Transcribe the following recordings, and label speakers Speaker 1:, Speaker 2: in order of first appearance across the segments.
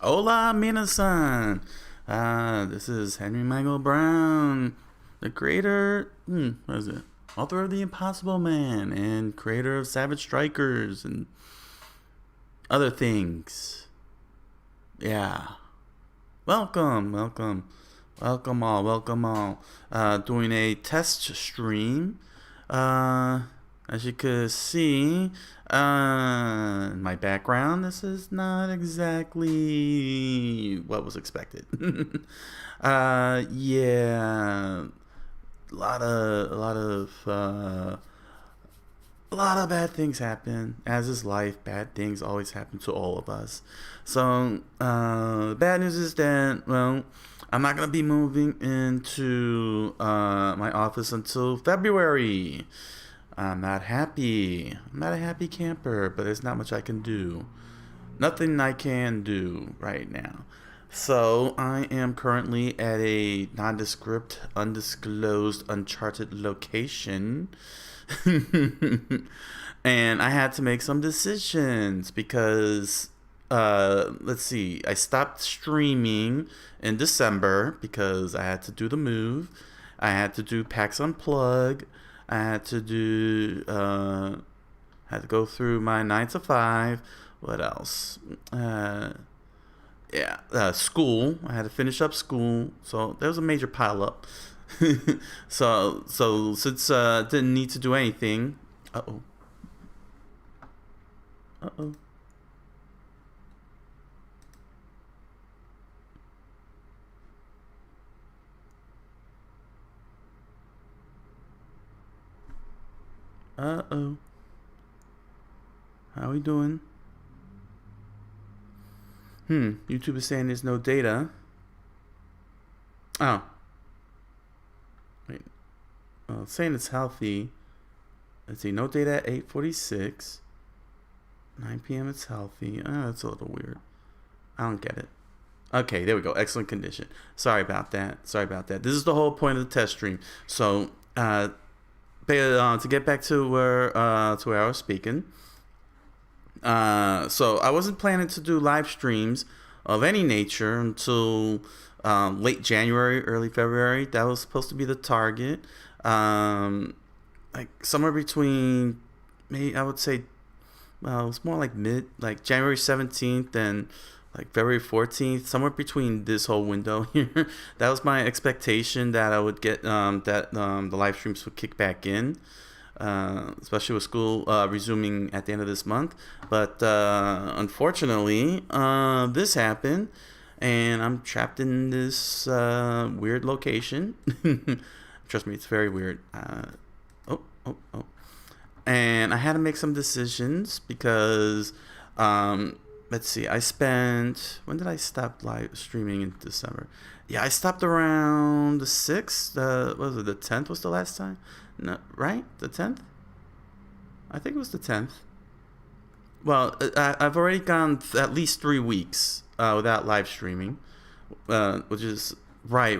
Speaker 1: Hola, minasan. This is Henry Michael Brown, the creator. What is it? Author of The Impossible Man and creator of Savage Strikers and other things. Yeah. Welcome all. Doing a test stream. Uh, as you could see, my background, this is not exactly what was expected. Yeah, a lot of bad things happen. As is life, bad things always happen to all of us. So, the bad news is that, well, I'm not going to be moving into my office until February. I'm not happy. I'm not a happy camper, but there's not much I can do. Nothing I can do right now. So, I am currently at a nondescript, undisclosed, uncharted location. And I had to make some decisions because let's see, I stopped streaming in December because I had to do the move. I had to do PAX Unplug. I had to go through my 9 to 5. What else? School. I had to finish up school, so there was a major pile up. So since didn't need to do anything. Uh oh. Uh oh. Uh oh. How we doing? YouTube is saying there's no data. Oh. Wait. Well, it's saying it's healthy. Let's see. No data at 8:46. 9 p.m. It's healthy. That's a little weird. I don't get it. Okay, there we go. Excellent condition. Sorry about that. This is the whole point of the test stream. So, to get back to where I was speaking. So I wasn't planning to do live streams of any nature until late January, early February. That was supposed to be the target. Like somewhere between, maybe I would say, well, it's more like like January 17th and like February 14th, somewhere between this whole window here. That was my expectation, that I would get the live streams would kick back in. Especially with school resuming at the end of this month. But unfortunately, this happened, and I'm trapped in this weird location. Trust me, it's very weird. Oh. And I had to make some decisions because, let's see, when did I stop live streaming in December? Yeah, I stopped around the 6th. What was it, the 10th was the last time? No, right? The 10th? I think it was the 10th. Well, I've already gone at least 3 weeks without live streaming, which is right.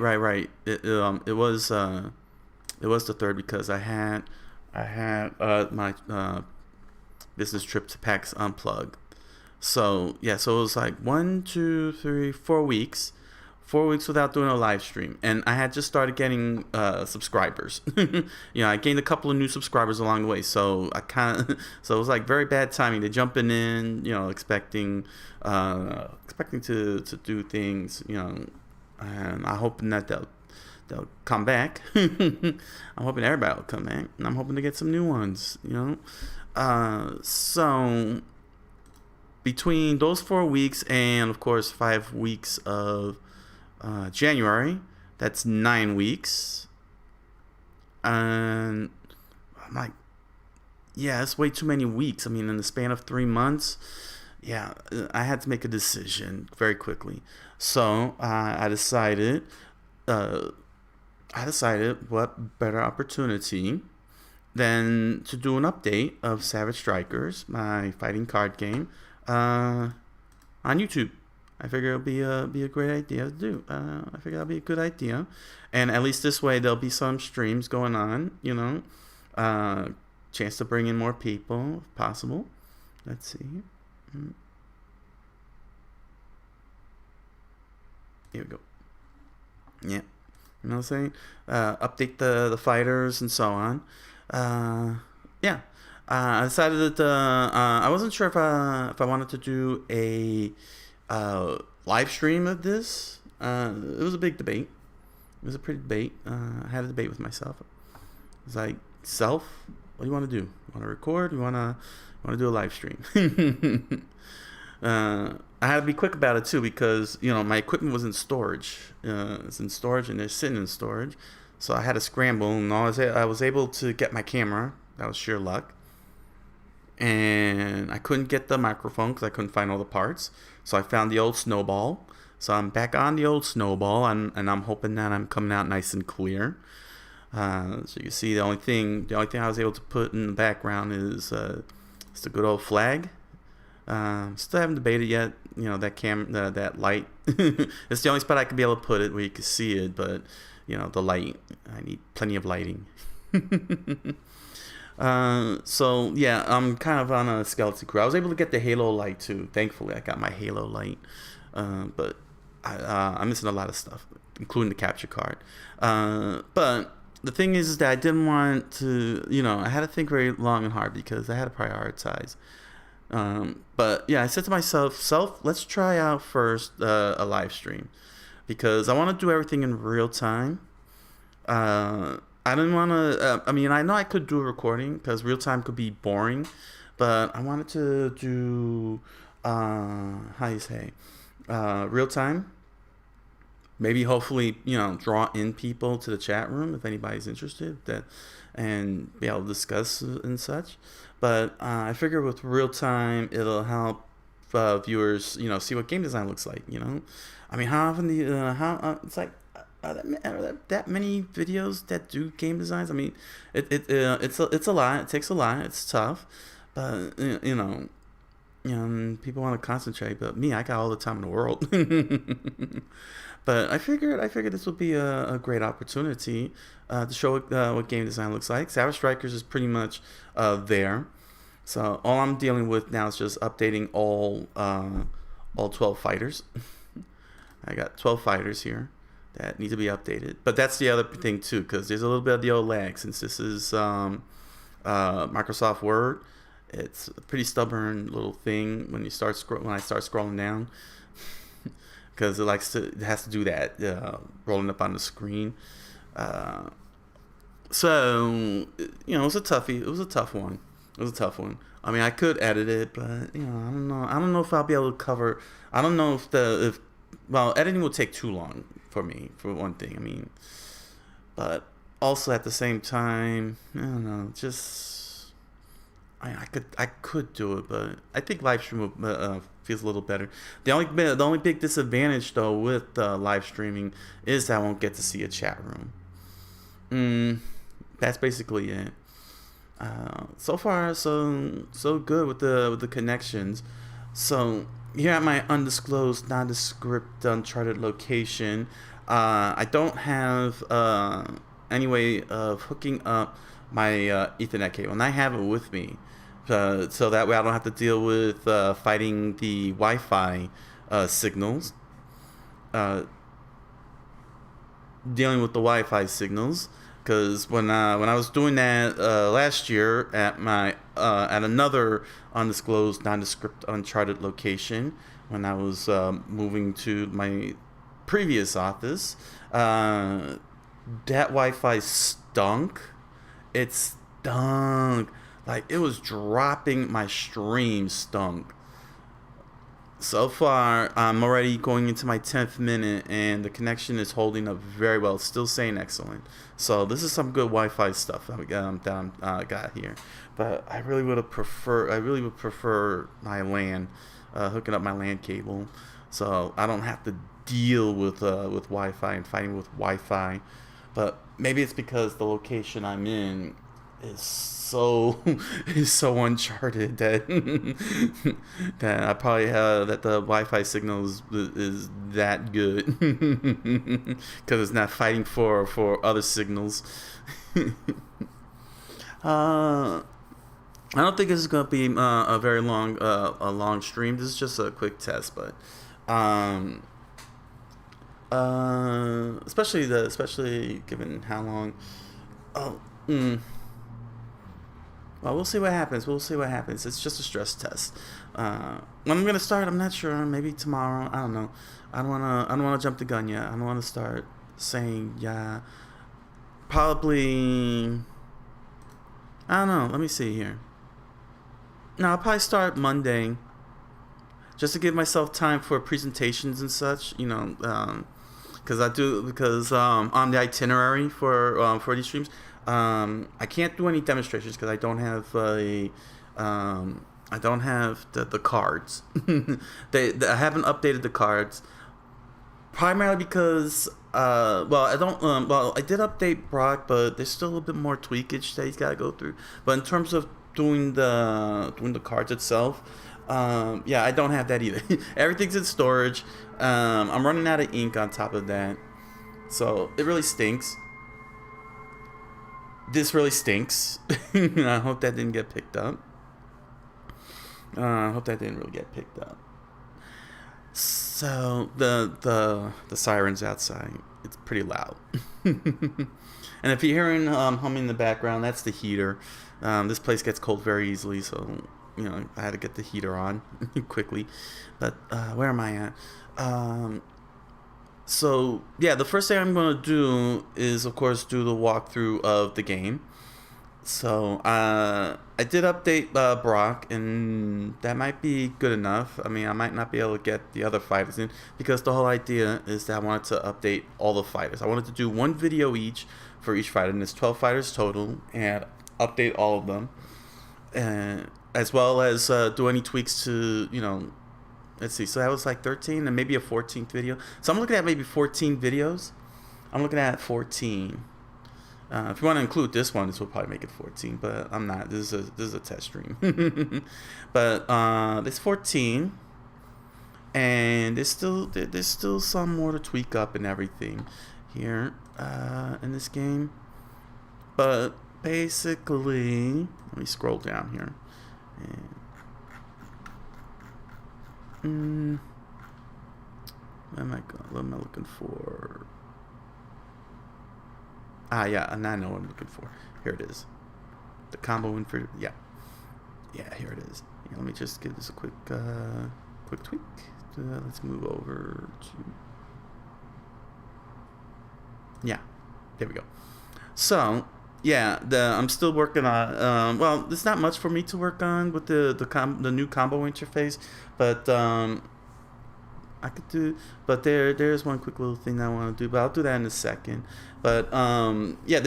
Speaker 1: It was the third because I had my business trip to PAX Unplug. So yeah, so it was like 1, 2, 3, 4 weeks. 4 weeks without doing a live stream, and I had just started getting subscribers. I gained a couple of new subscribers along the way, so so it was like very bad timing. They're jumping in, expecting to do things, and I'm hoping that they'll come back. I'm hoping everybody will come back, and I'm hoping to get some new ones. So between those 4 weeks and of course 5 weeks of January, that's 9 weeks, and I'm like, yeah, that's way too many weeks. I mean, in the span of 3 months, yeah, I had to make a decision very quickly. So I decided what better opportunity than to do an update of Savage Strikers, my fighting card game, on YouTube. I figure it'll be a great idea to do. I figure that'll be a good idea, and at least this way there'll be some streams going on. Chance to bring in more people if possible. Let's see. Here we go. Yeah. You know what I'm saying? Update the fighters and so on. Yeah. I decided that I wasn't sure if I wanted to do a live stream of this. It was a big debate. It was a pretty debate. I had a debate with myself. It was like, self, what do you want to do? You want to record? You want to do a live stream? I had to be quick about it too because my equipment was in storage. It's in storage and it's sitting in storage, so I had to scramble. And I was able to get my camera. That was sheer luck. And I couldn't get the microphone because I couldn't find all the parts. So I found the old Snowball. So I'm back on the old Snowball, and I'm hoping that I'm coming out nice and clear. So you see, the only thing I was able to put in the background is the good old flag. Still haven't debated yet. That light. It's the only spot I could be able to put it where you can see it. But the light. I need plenty of lighting. So yeah, I'm kind of on a skeleton crew. I was able to get the halo light too. Thankfully, I got my halo light. But I'm missing a lot of stuff, including the capture card. But the thing is that I didn't want to, I had to think very long and hard because I had to prioritize. But yeah, I said to myself, let's try out first a live stream because I want to do everything in real time. I didn't want to, I know I could do a recording because real time could be boring, but I wanted to do, real time. Maybe hopefully, draw in people to the chat room if anybody's interested and be able to discuss and such. But I figure with real time, it'll help viewers, see what game design looks like, how often it's like, are that many videos that do game designs? It's a lot. It takes a lot. It's tough, but people want to concentrate. But me, I got all the time in the world. But I figured this would be a great opportunity to show what game design looks like. Savage Strikers is pretty much there. So all I'm dealing with now is just updating all 12 fighters. I got 12 fighters here that need to be updated. But that's the other thing too, because there's a little bit of the old lag since this is Microsoft Word. It's a pretty stubborn little thing when I start scrolling down, because it has to do that rolling up on the screen. So it was a toughie. It was a tough one. I could edit it, but I don't know. I don't know if I'll be able to cover. I don't know if editing will take too long for me, for one thing. But also at the same time, I don't know. Just I could do it, but I think live stream feels a little better. The only big disadvantage though with live streaming is that I won't get to see a chat room. That's basically it. So far so good with the connections. So here at my undisclosed, nondescript, uncharted location, I don't have any way of hooking up my Ethernet cable, and I have it with me, so that way I don't have to deal with fighting the Wi-Fi signals. Dealing with the Wi-Fi signals, because when I was doing that last year at at another undisclosed, nondescript, uncharted location, when I was moving to my previous office, that Wi-Fi stunk. It stunk. Like, it was dropping. My stream stunk. So far, I'm already going into my 10th minute, and the connection is holding up very well. Still saying excellent. So this is some good Wi-Fi stuff that I got here. But I really would prefer my LAN, hooking up my LAN cable, so I don't have to deal with Wi-Fi and fighting with Wi-Fi. But maybe it's because the location I'm in is so uncharted that I probably have that the Wi-Fi signal is that good because it's not fighting for other signals. I don't think this is gonna be a very long stream. This is just a quick test, but Especially given how long. Oh, well, we'll see what happens. We'll see what happens. It's just a stress test. When I'm gonna start, I'm not sure. Maybe tomorrow. I don't know. I don't wanna jump the gun yet. I don't wanna start saying yeah. Probably. I don't know. Let me see here. No, I'll probably start Monday, just to give myself time for presentations and such. Because on the itinerary for these streams, I can't do any demonstrations because I don't have the cards. I haven't updated the cards, primarily because I did update Brock, but there's still a little bit more tweakage that he's got to go through. But in terms of doing the cards itself, I don't have that either. Everything's in storage. I'm running out of ink on top of that, so it really stinks. This really stinks. I hope that didn't get picked up. I hope that didn't really get picked up. So the sirens outside, it's pretty loud. And if you're hearing humming in the background, that's the heater. This place gets cold very easily, so I had to get the heater on quickly. But where am I at? So yeah, the first thing I'm gonna do is, of course, do the walkthrough of the game. So I did update Brock, and that might be good enough. I mean, I might not be able to get the other fighters in, because the whole idea is that I wanted to update all the fighters. I wanted to do one video each for each fighter, and there's 12 fighters total, and update all of them, and as well as do any tweaks to, let's see, so that was like 13, and maybe a 14th video. So I'm looking at maybe 14 videos. I'm looking at 14. If you want to include this one, this will probably make it 14, but I'm not. This is a test stream. But there's 14, and there's still some more to tweak up and everything here in this game. But basically, let me scroll down here. And, what am I looking for? Yeah, and I know what I'm looking for. Here it is. The combo inferior. Yeah, here it is. Yeah, let me just give this a quick tweak. Let's move over to. Yeah, there we go. So yeah, I'm still working on. Well, there's not much for me to work on with the new combo interface, but I could do, but there's one quick little thing that I want to do, but I'll do that in a second. But yeah,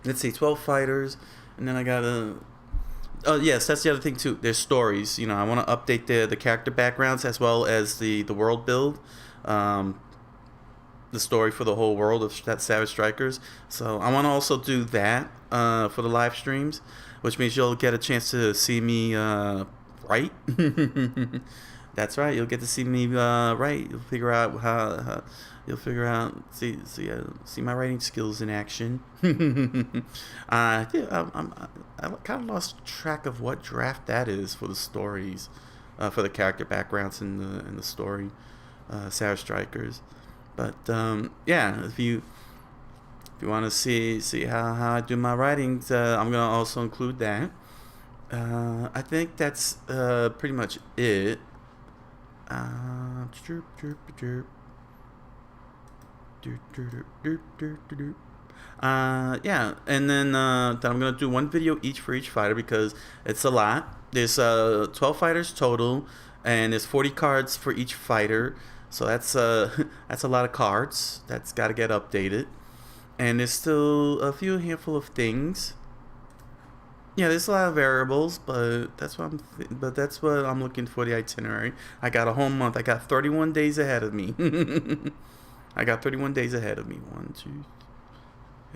Speaker 1: let's see, 12 fighters, and then I gotta. Oh yes, that's the other thing too. There's stories. I want to update the character backgrounds as well as the world build. The story for the whole world of that Savage Strikers. So I want to also do that for the live streams, which means you'll get a chance to see me write. That's right, you'll get to see me write. You'll figure out how see my writing skills in action. I kind of lost track of what draft that is for the stories, for the character backgrounds in the story, Savage Strikers. But yeah, if you want to see how I do my writings, I'm gonna also include that. I think that's pretty much it. Yeah, and then I'm gonna do one video each for each fighter because it's a lot. There's 12 fighters total, and there's 40 cards for each fighter. So that's a lot of cards that's got to get updated, and there's still a handful of things. Yeah, there's a lot of variables, but that's what I'm looking for, the itinerary. I got a whole month. I got 31 days ahead of me. I got 31 days ahead of me. 1,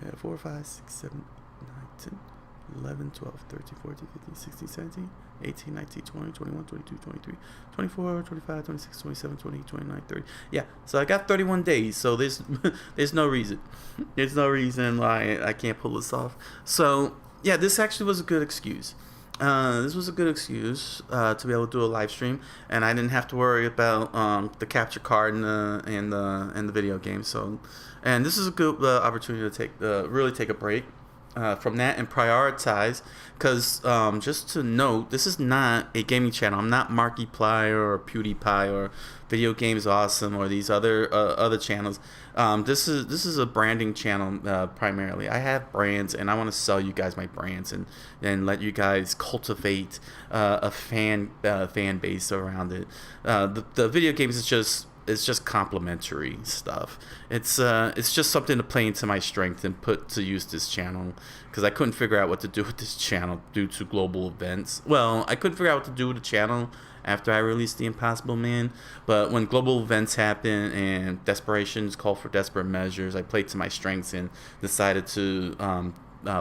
Speaker 1: 2, 4, 5, 6, 7, 8, 9, 10, 11, 12, 13, 14, 15, 16, 17, 18, 19, 20, 21, 22, 23, 24, 25, 26, 27, 28, 29, 30. Yeah, so I got 31 days, so there's no reason. There's no reason why I can't pull this off. So, yeah, this actually was a good excuse. This was a good excuse to be able to do a live stream, and I didn't have to worry about the capture card and the video game. So, and this is a good opportunity to take really take a break from that and prioritize. Because just to note, this is not a gaming channel. I'm not Markiplier or PewDiePie or Video Games Awesome or these other channels. This is a branding channel primarily. I have brands, and I want to sell you guys my brands and let you guys cultivate a fan base around it. The video games is just complimentary stuff. It's just something to play into my strength and put to use this channel, because I couldn't figure out what to do with this channel due to global events. Well, I couldn't figure out what to do with the channel after I released The Impossible Man, but when global events happen and desperations call for desperate measures, I played to my strengths and decided to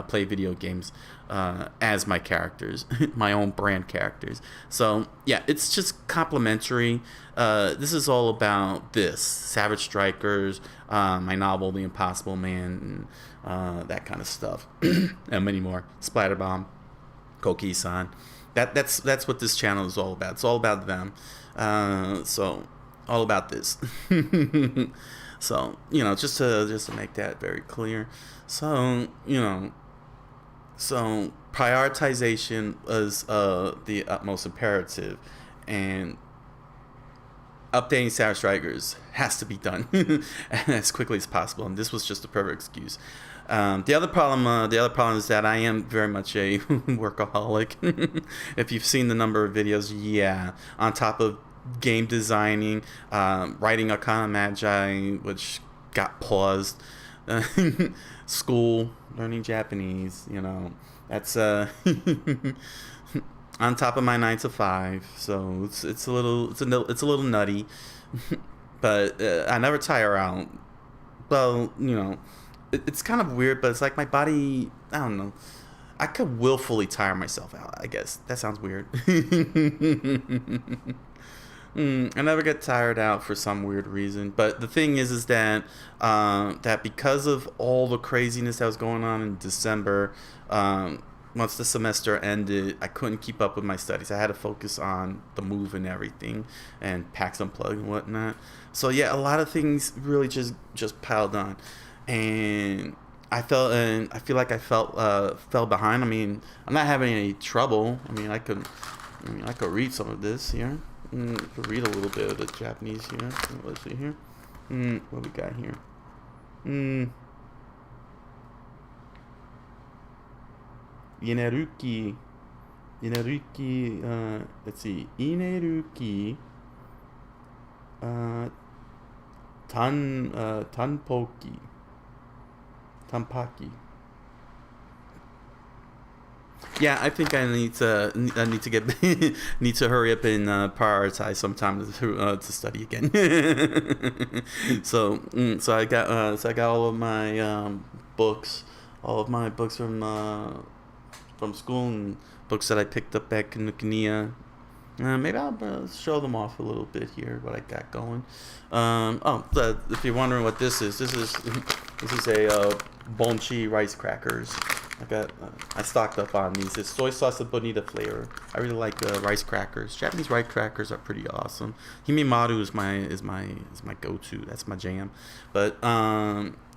Speaker 1: play video games as my characters, my own brand characters. So yeah, it's just complimentary. This is all about this Savage Strikers, my novel The Impossible Man, and that kind of stuff, and many more. Splatterbomb, Coqui-san. That's what this channel is all about. It's all about them. So all about this. So just to make that very clear. So so prioritization is the utmost imperative, and updating Savage Strikers has to be done as quickly as possible, and this was just a perfect excuse. The other problem is that I am very much a workaholic. If you've seen the number of videos, yeah, on top of game designing, writing Arcana Magi, which got paused, school, learning Japanese, that's on top of my 9 to 5. So it's a little nutty, but I never tire out. Well, it's kind of weird, but it's like my body, I don't know, I could willfully tire myself out, I guess. That sounds weird. I never get tired out for some weird reason. But the thing is that that because of all the craziness that was going on in December, once the semester ended, I couldn't keep up with my studies. I had to focus on the move and everything, and PAX Unplugged and whatnot. So yeah, a lot of things really just piled on, and I feel like I fell behind. I mean, I'm not having any trouble. I could read some of this here. Could read a little bit of the Japanese here. Let's see here. What we got here? Ineruki. Let's see. Ineruki. Tanpaki. Yeah, I think I need to get need to hurry up and prioritize some time to study again. So I got all of my books, from school, and books that I picked up back in Kinokuniya. Maybe I'll show them off a little bit here, what I got going. If you're wondering what this is a Bonchi rice crackers. I stocked up on these. It's soy sauce and bonita flavor. I really like rice crackers. Japanese rice crackers are pretty awesome. Himemaru is my go-to. That's my jam. But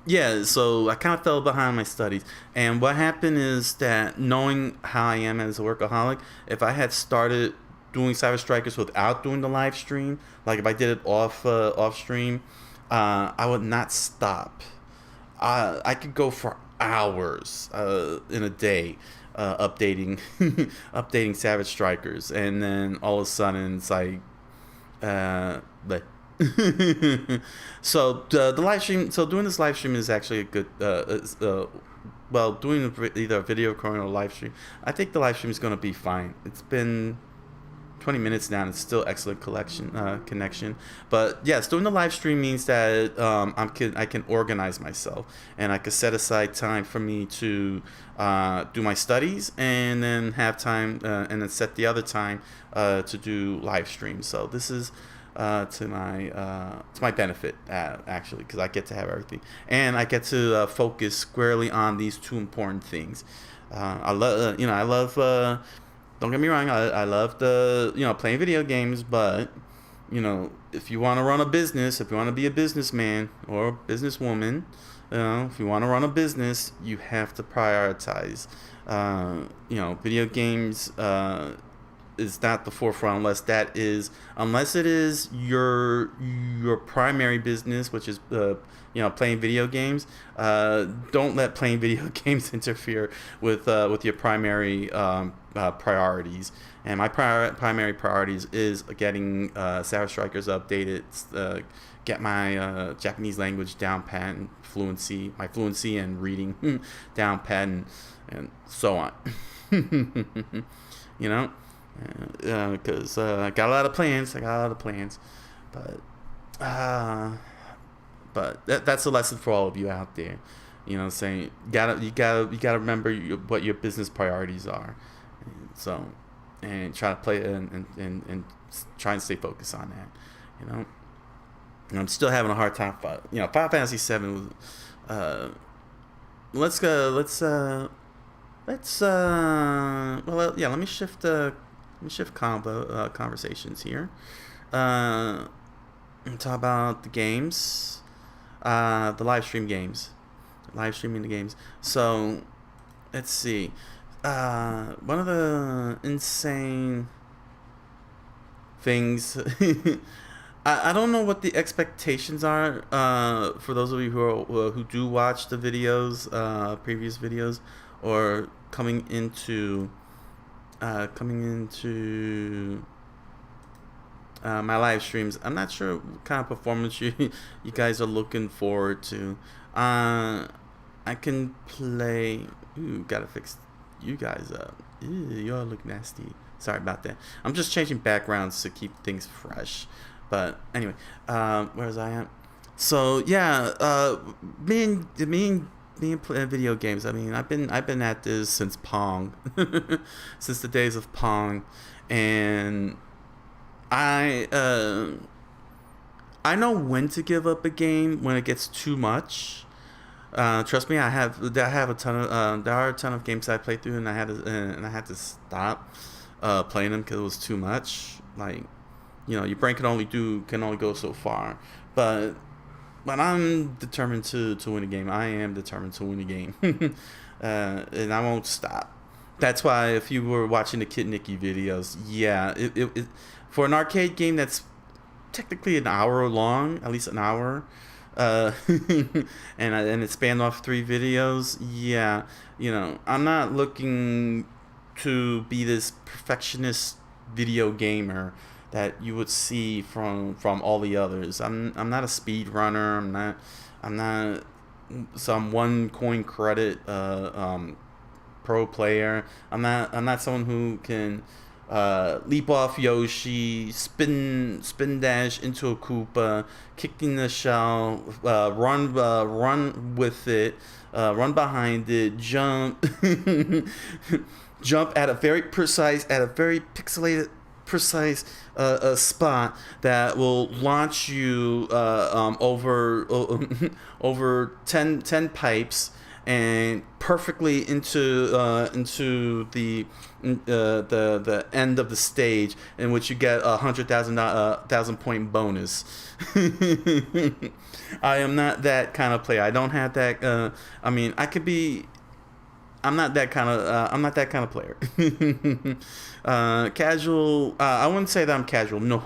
Speaker 1: yeah, so I kind of fell behind my studies. And what happened is that, knowing how I am as a workaholic, if I had started doing Savage Strikers without doing the live stream, like if I did it off stream, I would not stop. I could go for hours in a day updating updating Savage Strikers, and then all of a sudden it's like but so the live stream, so doing this live stream is actually a good well, doing either a video recording or a live stream, I think the live stream is going to be fine. It's been 20 minutes now, and it's still excellent connection. But yes, doing the live stream means that I can organize myself, and I can set aside time for me to do my studies, and then have time and then set the other time to do live streams. So this is to my benefit, actually, because I get to have everything, and I get to focus squarely on these two important things. I love don't get me wrong. I love playing video games, but if you want to run a business, if you want to be a businessman or a businesswoman, if you want to run a business, you have to prioritize. Video games is not the forefront unless it is your primary business, which is playing video games. Don't let playing video games interfere with your primary priorities. And my primary priorities is getting Savage Strikers updated, get my Japanese language down pat, and my fluency and reading down pat, and so on. Because I got a lot of plans. But that's a lesson for all of you out there. Saying you gotta remember what your business priorities are. And try to play and try and stay focused on that. I'm still having a hard time. Final Fantasy VII was. Let's go. Let me shift conversations here. And talk about the games, the live streaming the games. So, let's see. One of the insane things. I don't know what the expectations are for those of you who do watch the videos, previous videos, or coming into my live streams. I'm not sure what kind of performance you guys are looking forward to. I can play. Ooh, gotta fix you guys up. Ew, you all look nasty. Sorry about that. I'm just changing backgrounds to keep things fresh. But anyway, where's I at? So yeah, me and playing video games. I mean, I've been at this since Pong, since the days of Pong, and I know when to give up a game when it gets too much. Trust me, I have a ton of there are a ton of games I played through, and I had to stop playing them because it was too much. Like, your brain can only go so far. But I'm determined to win a game. I am determined to win a game, and I won't stop. That's why if you were watching the Kid Nicky videos, yeah, it for an arcade game that's technically an hour long, at least an hour. And it spanned off 3 videos. Yeah, I'm not looking to be this perfectionist video gamer that you would see from all the others. I'm not a speed runner. I'm not some one coin credit pro player. I'm not someone who can leap off Yoshi, spin dash into a Koopa, kick in the shell, run with it, run behind it, jump, jump at a very pixelated, precise spot that will launch you over 10 pipes and perfectly into the end of the stage, in which you get 100,000 point bonus. I am not that kind of player. I don't have that. I mean, I could be. I'm not that kind of player. Casual. I wouldn't say that I'm casual. No.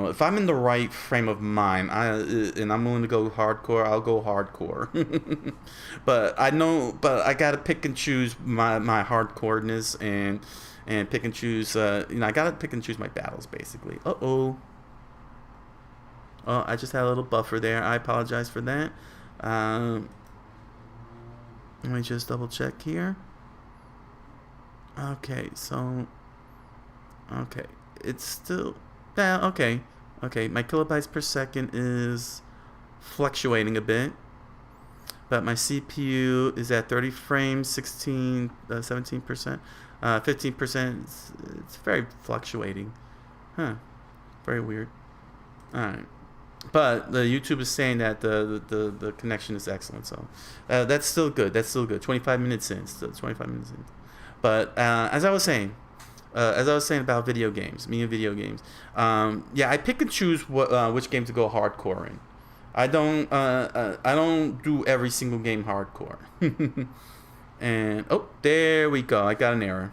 Speaker 1: If I'm in the right frame of mind, and I'm willing to go hardcore, I'll go hardcore. But I gotta pick and choose my hardcoreness and pick and choose. I gotta pick and choose my battles, basically. Oh, I just had a little buffer there. I apologize for that. Let me just double check here. Okay, so it's still okay. My kilobytes per second is fluctuating a bit, but my CPU is at 30 frames, 17%, 15%. It's very fluctuating. Very weird. All right. But the YouTube is saying that the connection is excellent, so that's still good. 25 minutes in, still 25 minutes in. But as I was saying about video games, me and video games, yeah, I pick and choose which game to go hardcore in. I don't do every single game hardcore. And oh, there we go. I got an error.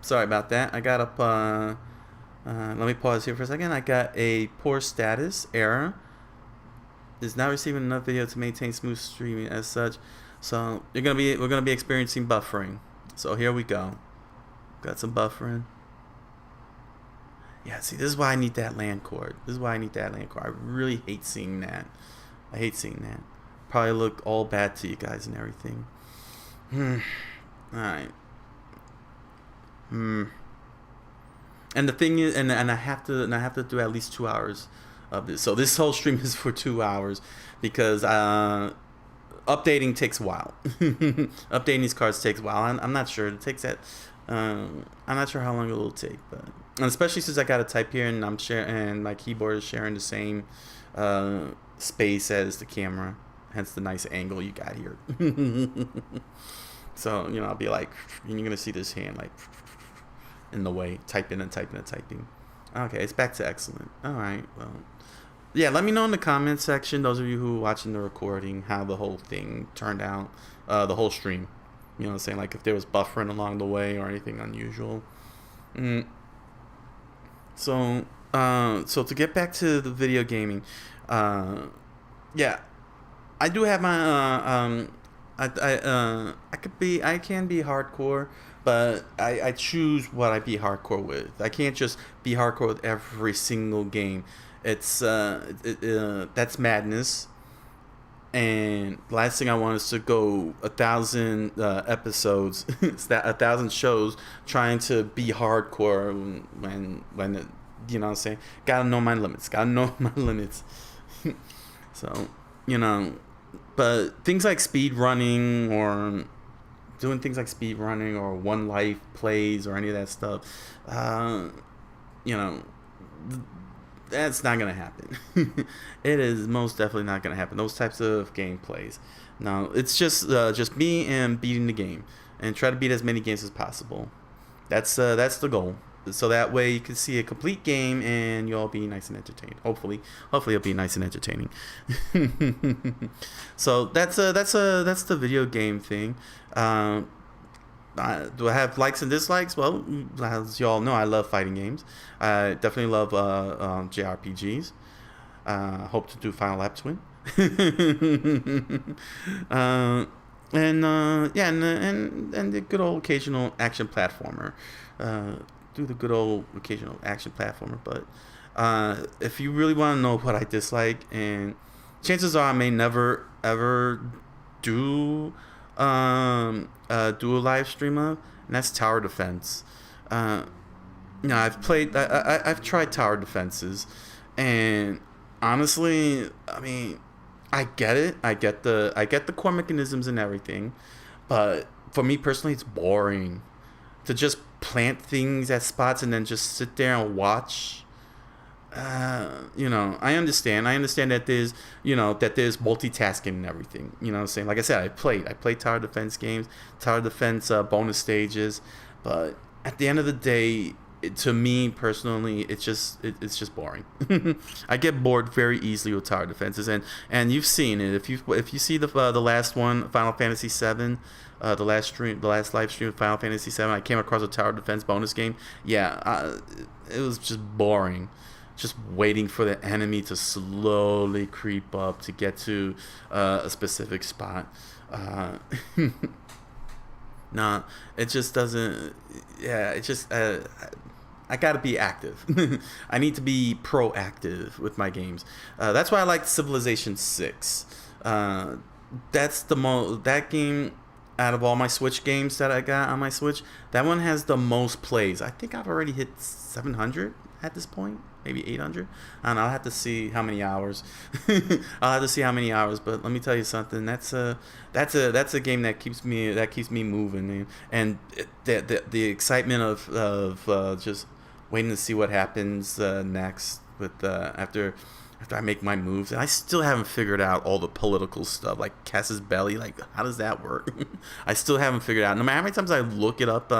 Speaker 1: Sorry about that. I got up. Let me pause here for a second. I got a poor status error. Is not receiving enough video to maintain smooth streaming as such. So we're gonna be experiencing buffering. So here we go. Got some buffering. Yeah, see, this is why I need that LAN cord. I really hate seeing that. Probably look all bad to you guys and everything. Alright. And the thing is, and I have to do at least 2 hours of this. So this whole stream is for 2 hours because updating takes a while. Updating these cards takes a while. I'm not sure. It takes that. I'm not sure how long it will take, but and especially since I got to type here and I'm sharing, and my keyboard is sharing the same space as the camera, hence the nice angle you got here. So I'll be like, and you're gonna see this hand like in the way, typing. Okay, it's back to excellent. All right, well, yeah. Let me know in the comments section, those of you who are watching the recording, how the whole thing turned out, the whole stream. You know what I'm saying? Like if there was buffering along the way or anything unusual. So to get back to the video gaming, yeah, I do have my I can be hardcore, but I choose what I be hardcore with. I can't just be hardcore with every single game. It's that's madness. And the last thing I want is to go 1,000 episodes, 1,000 shows trying to be hardcore when you know what I'm saying. Gotta know my limits. So but things like speed running or doing things like speed running or one life plays or any of that stuff, that's not gonna happen. It is most definitely not gonna happen. Those types of gameplays. No, it's just me and beating the game and try to beat as many games as possible. That's the goal. So that way you can see a complete game and you'll all be nice and entertained. Hopefully it'll be nice and entertaining. So that's the video game thing. Do I have likes and dislikes? Well, as you all know, I love fighting games. I definitely love JRPGs. Hope to do Final Lap Twin. And the good old occasional action platformer. Do the good old occasional action platformer. But if you really want to know what I dislike, and chances are I may never ever do a live stream of, and that's tower defense. I've tried tower defenses, and honestly, I mean, I get it. I get the core mechanisms and everything, but for me personally, it's boring to just plant things at spots and then just sit there and watch. I understand that there's multitasking and everything. You know what I'm saying? Like I said, I played tower defense games, tower defense bonus stages, but at the end of the day, to me personally, it's just boring. I get bored very easily with tower defenses, and you've seen it. If you see the last one, Final Fantasy VII, the last live stream of Final Fantasy VII, I came across a tower defense bonus game. Yeah, it was just boring. Just waiting for the enemy to slowly creep up to get to a specific spot. Nah, it just doesn't. Yeah, it just. I gotta be active. I need to be proactive with my games. That's why I like Civilization 6. That's that game out of all my Switch games that I got on my Switch. That one has the most plays. I think I've already hit 700 at this point. Maybe 800. I don't know. I'll have to see how many hours. But let me tell you something. That's a game that keeps me moving, man. And the excitement of just waiting to see what happens next with after after I make my moves, and I still haven't figured out all the political stuff, like Cass's belly. Like, how does that work? I still haven't figured out. No matter how many times I look it up,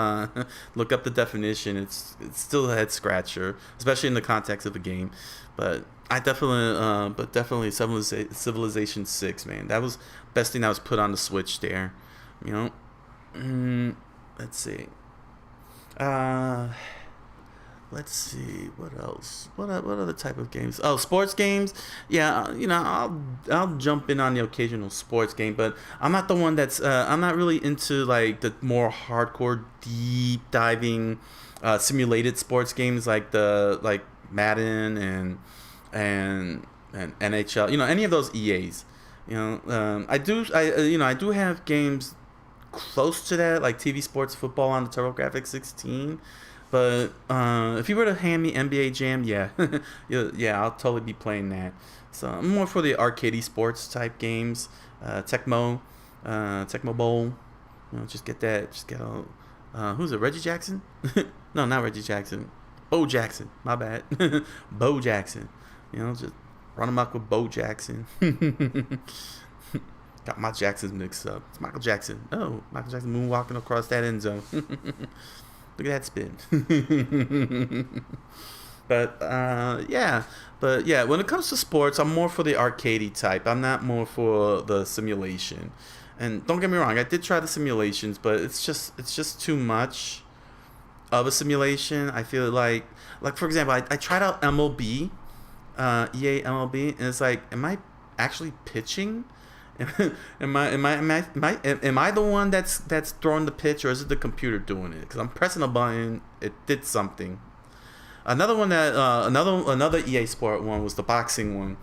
Speaker 1: look up the definition, it's still a head scratcher, especially in the context of the game. But I definitely Civilization 6, man. That was best thing that was put on the Switch there. You know, let's see. Let's see what else. What other type of games? Oh, sports games. Yeah, you know, I'll jump in on the occasional sports game, but I'm not the one that's. I'm not really into like the more hardcore, deep diving, simulated sports games like Madden and NHL. You know, any of those EAs. You know, I do have games close to that, like TV Sports Football on the TurboGrafx 16. But if you were to hand me NBA Jam, yeah, yeah, I'll totally be playing that. So I'm more for the arcadey sports type games, Tecmo Bowl. You know, just get a who's it? Reggie Jackson? No, not Reggie Jackson. Bo Jackson. My bad. Bo Jackson. You know, just run amok with Bo Jackson. Got my Jacksons mixed up. It's Michael Jackson. Oh, Michael Jackson moonwalking across that end zone. Look at that spin. But yeah, when it comes to sports, I'm more for the arcadey type. I'm not more for the simulation. And don't get me wrong, I did try the simulations, but it's just too much of a simulation. I feel like for example, I tried out MLB, EA MLB, and it's like, am I actually pitching? Am I the one that's throwing the pitch, or is it the computer doing it? Because I'm pressing a button, it did something. Another one that another EA Sport one was the boxing one,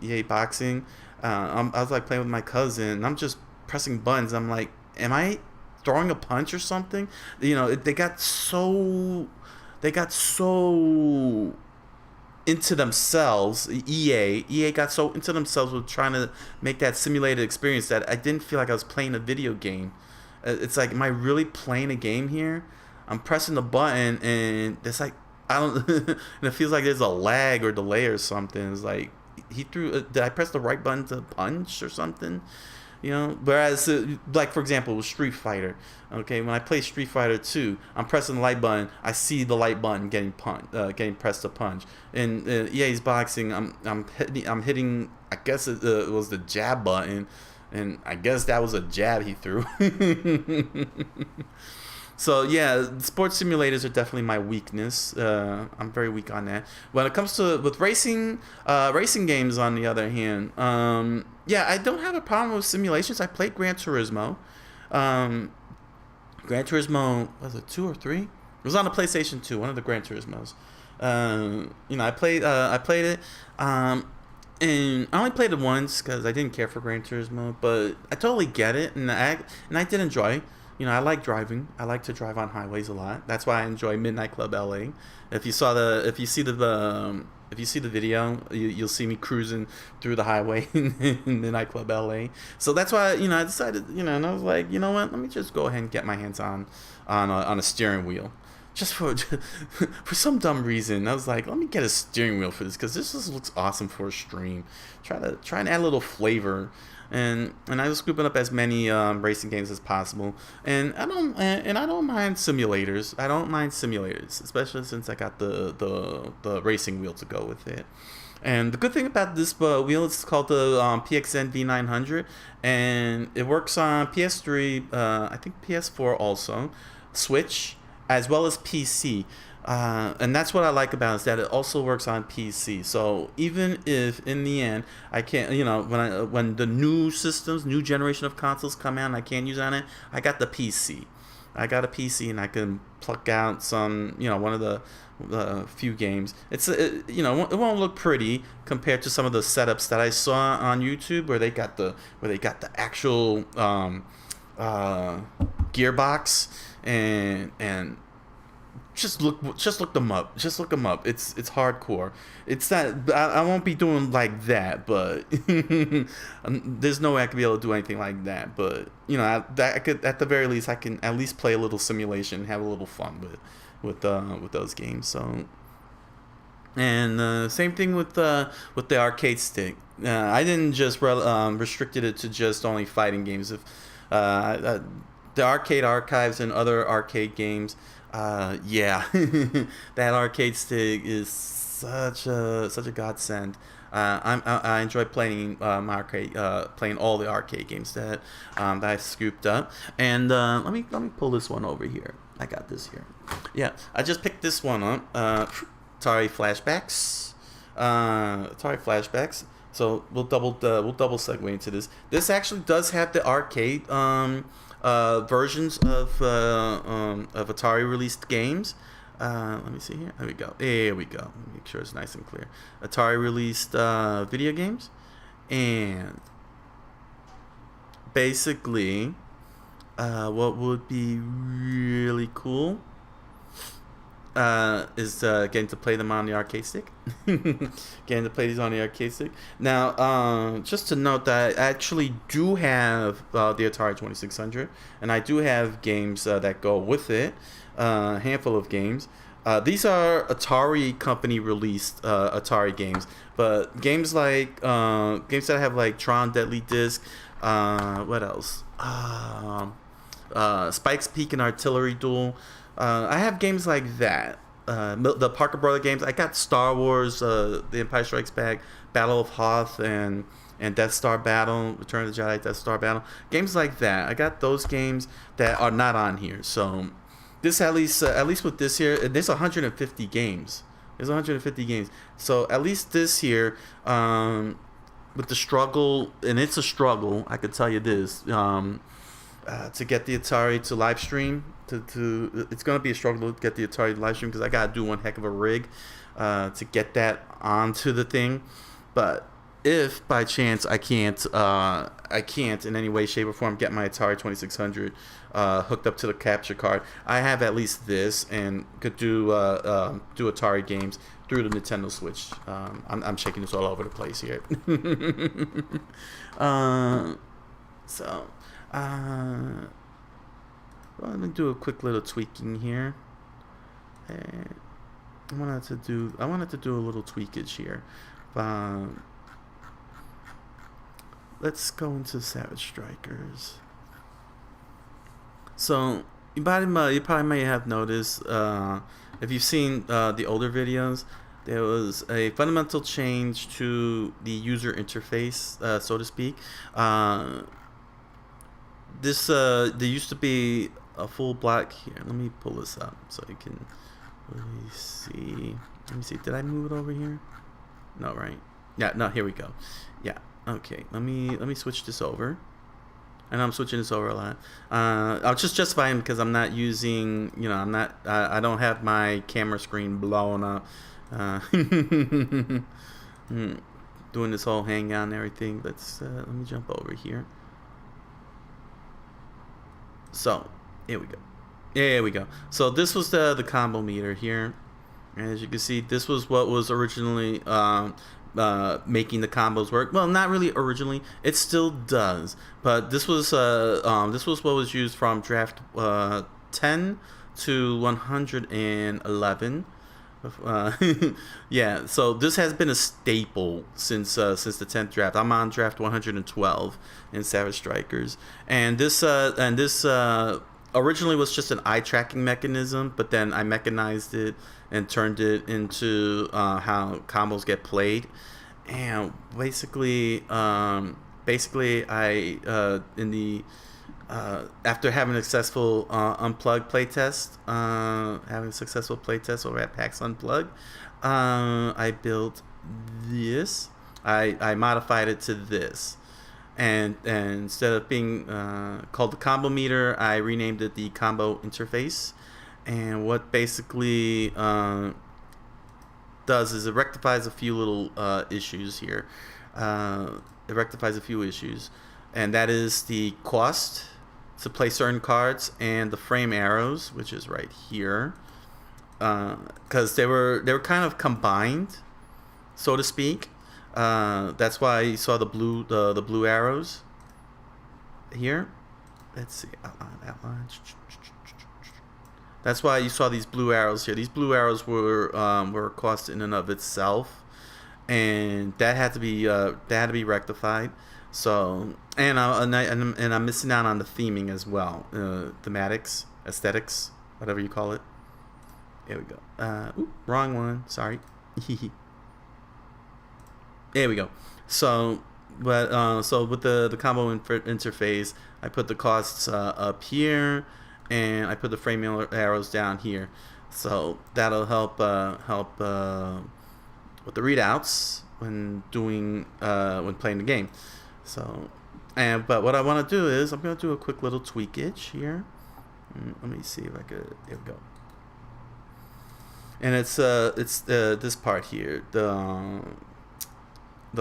Speaker 1: EA Boxing. I was like playing with my cousin, and I'm just pressing buttons. I'm like, am I throwing a punch or something? You know, they got so into themselves. EA got so into themselves with trying to make that simulated experience that I didn't feel like I was playing a video game. It's like, am I really playing a game here? I'm pressing the button and it's like, I don't and it feels like there's a lag or delay or something. It's like, did I press the right button to punch or something? You know, whereas like for example with Street Fighter, okay, when I play Street Fighter 2, I'm pressing the light button, I see the light button getting pressed to punch. In EA's boxing, I'm hitting, I guess it was the jab button, and I guess that was a jab he threw. So yeah, sports simulators are definitely my weakness. I'm very weak on that. When it comes to with racing games, on the other hand, yeah, I don't have a problem with simulations. I played Gran Turismo. Gran Turismo, was it 2 or 3? It was on the PlayStation 2, one of the Gran Turismos. You know, I played it. And I only played it once because I didn't care for Gran Turismo, but I totally get it, and I did enjoy. You know, I like driving. I like to drive on highways a lot. That's why I enjoy Midnight Club LA. If you see the video, you'll see me cruising through the highway in Midnight Club LA. So that's why, you know, I decided, you know, and I was like, you know what? Let me just go ahead and get my hands on a steering wheel. Just for some dumb reason, I was like, let me get a steering wheel for this, because this just looks awesome for a stream. Try and add a little flavor. And I was scooping up as many racing games as possible, and I don't mind simulators. I don't mind simulators, especially since I got the racing wheel to go with it. And the good thing about this wheel is called the PXN V900, and it works on PS3, I think PS4 also, Switch, as well as PC. And that's what I like about it, is that it also works on PC. So even if in the end I can't, you know, when the new generation of consoles come out and I can't use it on it, I got the PC. I got a PC and I can pluck out some, you know, one of the few games. You know, it won't look pretty compared to some of the setups that I saw on YouTube where they got the actual gearbox and just look them up. Just look them up. It's hardcore. It's that I won't be doing like that, but there's no way I could be able to do anything like that. But you know, I could, at the very least, I can at least play a little simulation, have a little fun with those games. So And same thing with the arcade stick. I didn't just restricted it to just only fighting games. If the arcade archives and other arcade games, yeah, that arcade stick is such a godsend. I enjoy playing my arcade, playing all the arcade games that I scooped up. And let me pull this one over here. I got this here. Yeah, I just picked this one up. Atari Flashbacks. Atari Flashbacks. So we'll double segue into this. This actually does have the arcade versions of Atari released games. Let me see here. There we go. There we go. Make sure it's nice and clear. Atari released video games, and basically, what would be really cool is getting to play them on the arcade stick. Getting to play these on the arcade stick. Now, just to note that I actually do have the Atari 2600, and I do have games that go with it. A handful of games. These are Atari company released Atari games, but games like games that have like Tron Deadly Disc. What else? Spike's Peak and Artillery Duel. I have games like that. The Parker Brother games. I got Star Wars, The Empire Strikes Back, Battle of Hoth, and Death Star Battle, Return of the Jedi, Death Star Battle. Games like that. I got those games that are not on here. So this at least with this here, there's 150 games. There's 150 games. So at least this here, with the struggle, and it's a struggle, I could tell you this, to get the Atari to live stream. It's gonna be a struggle to get the Atari to live stream because I gotta do one heck of a rig to get that onto the thing. But if by chance I can't in any way, shape, or form get my Atari 2600 hooked up to the capture card, I have at least this and could do Atari games through the Nintendo Switch. I'm shaking this all over the place here. Well, let me do a quick little tweaking here. I wanted to do a little tweakage here. Let's go into Savage Strikers. So you probably may have noticed, if you've seen the older videos, there was a fundamental change to the user interface, so to speak. There used to be a full block here. Let me pull this up so you can really see. Let me see. Did I move it over here? No, right? Yeah. No. Here we go. Yeah. Okay. Let me switch this over. And I'm switching this over a lot. I'll just justify it because I'm not using. I don't have my camera screen blown up. Doing this whole Hangout and everything. Let me jump over here. So, here we go. There we go. So this was the combo meter here. And as you can see, this was what was originally making the combos work. Well, not really originally. It still does. But this was what was used from draft 10 to 111. Yeah, so this has been a staple since the 10th draft. I'm on draft 112 in Savage Strikers, and this originally was just an eye tracking mechanism, but then I mechanized it and turned it into how combos get played. And basically I in the after having a successful unplugged playtest, over at PAX Unplugged, I built this. I modified it to this, and instead of being called the combo meter, I renamed it the combo interface. And what basically does is it rectifies a few little issues here. It rectifies a few issues, and that is the cost to play certain cards and the frame arrows, which is right here, because they were kind of combined, so to speak. That's why you saw the blue arrows here. Let's see, outline. That's why you saw these blue arrows here. These blue arrows were a cost in and of itself, and that had to be rectified. So and I'm missing out on the theming as well, thematics, aesthetics, whatever you call it. There we go. Wrong one. Sorry. There we go. So, so with the combo interface, I put the costs up here, and I put the frame arrows down here. So that'll help with the readouts when playing the game. So, but what I want to do is I'm gonna do a quick little tweakage here. Let me see if I could. There we go. And it's this part here, the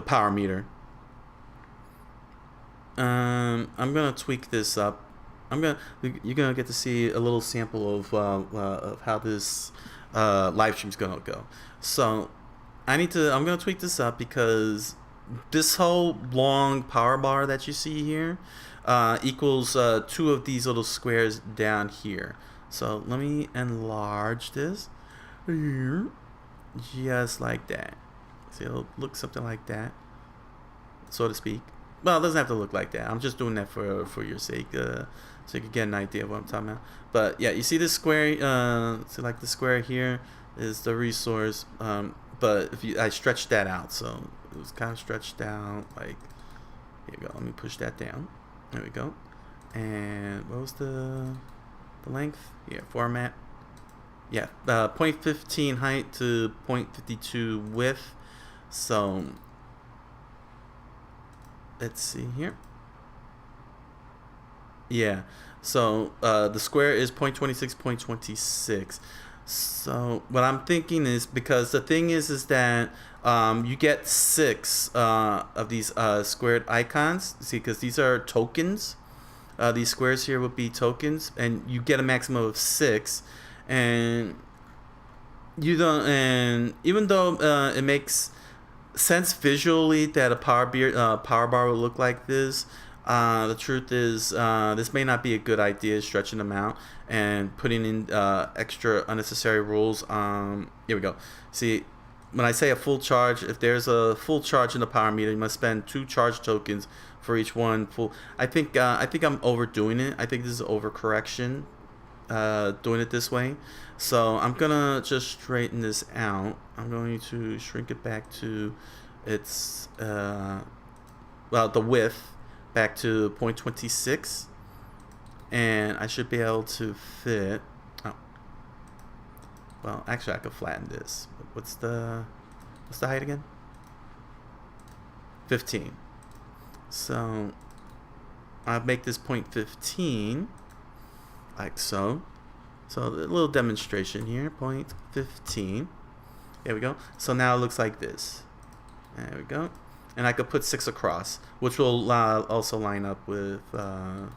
Speaker 1: power meter. I'm gonna tweak this up. You're gonna get to see a little sample of how this live stream's gonna go. So I'm gonna tweak this up because this whole long power bar that you see here equals 2 of these little squares down here. So let me enlarge this here, just like that. See, it'll look something like that, so to speak. Well, it doesn't have to look like that. I'm just doing that for your sake, so you can get an idea of what I'm talking about. But yeah, you see this square? So like the square here is the resource. But I stretched that out, so it was kind of stretched out. Like, here we go. Let me push that down. There we go. And what was the length? Yeah, format. Yeah, 0.15 height to 0.52 width. So let's see here. Yeah, so the square is 0.26, 0.26. So what I'm thinking is, because the thing is that you get 6 of these squared icons. See, because these are tokens. These squares here would be tokens, and you get a maximum of 6. And you don't. And even though it makes sense visually that a power bar would look like this, the truth is this may not be a good idea, stretching them out and putting in extra unnecessary rules. Here we go. See, when I say a full charge, if there's a full charge in the power meter, you must spend 2 charge tokens for each one full. I think I'm overdoing it. I think this is overcorrection, doing it this way. So I'm gonna just straighten this out. I'm going to shrink it back to its the width back to 0.26, and I should be able to fit. Oh, well, actually, I could flatten this. What's the height again? 15. So I'll make this 0.15, like so. So a little demonstration here, 0.15. There we go. So now it looks like this. There we go. And I could put 6 across, which will also line up with that.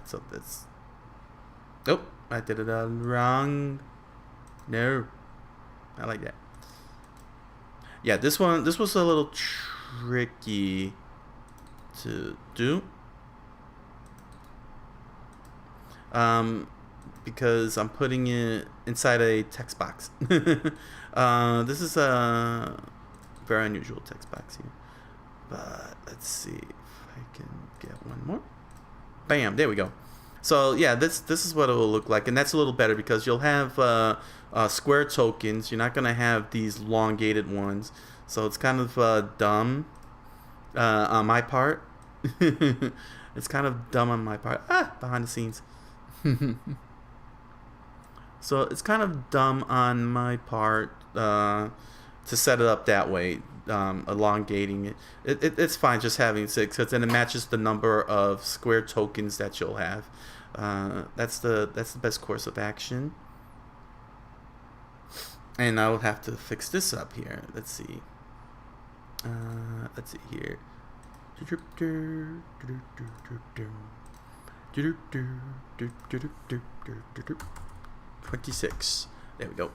Speaker 1: So this. Oh, I did it wrong. No, I like that. Yeah, this was a little tricky to do. Because I'm putting it inside a text box. This is a very unusual text box here. But let's see if I can get one more. Bam, there we go. So yeah, this is what it will look like, and that's a little better because you'll have square tokens. You're not gonna have these elongated ones. So it's kind of dumb on my part. It's kind of dumb on my part. Behind the scenes. So it's kind of dumb on my part to set it up that way, elongating it. It's fine just having 6, because then it matches the number of square tokens that you'll have. That's the best course of action. And I will have to fix this up here. Let's see. Let's see here. 26. There we go.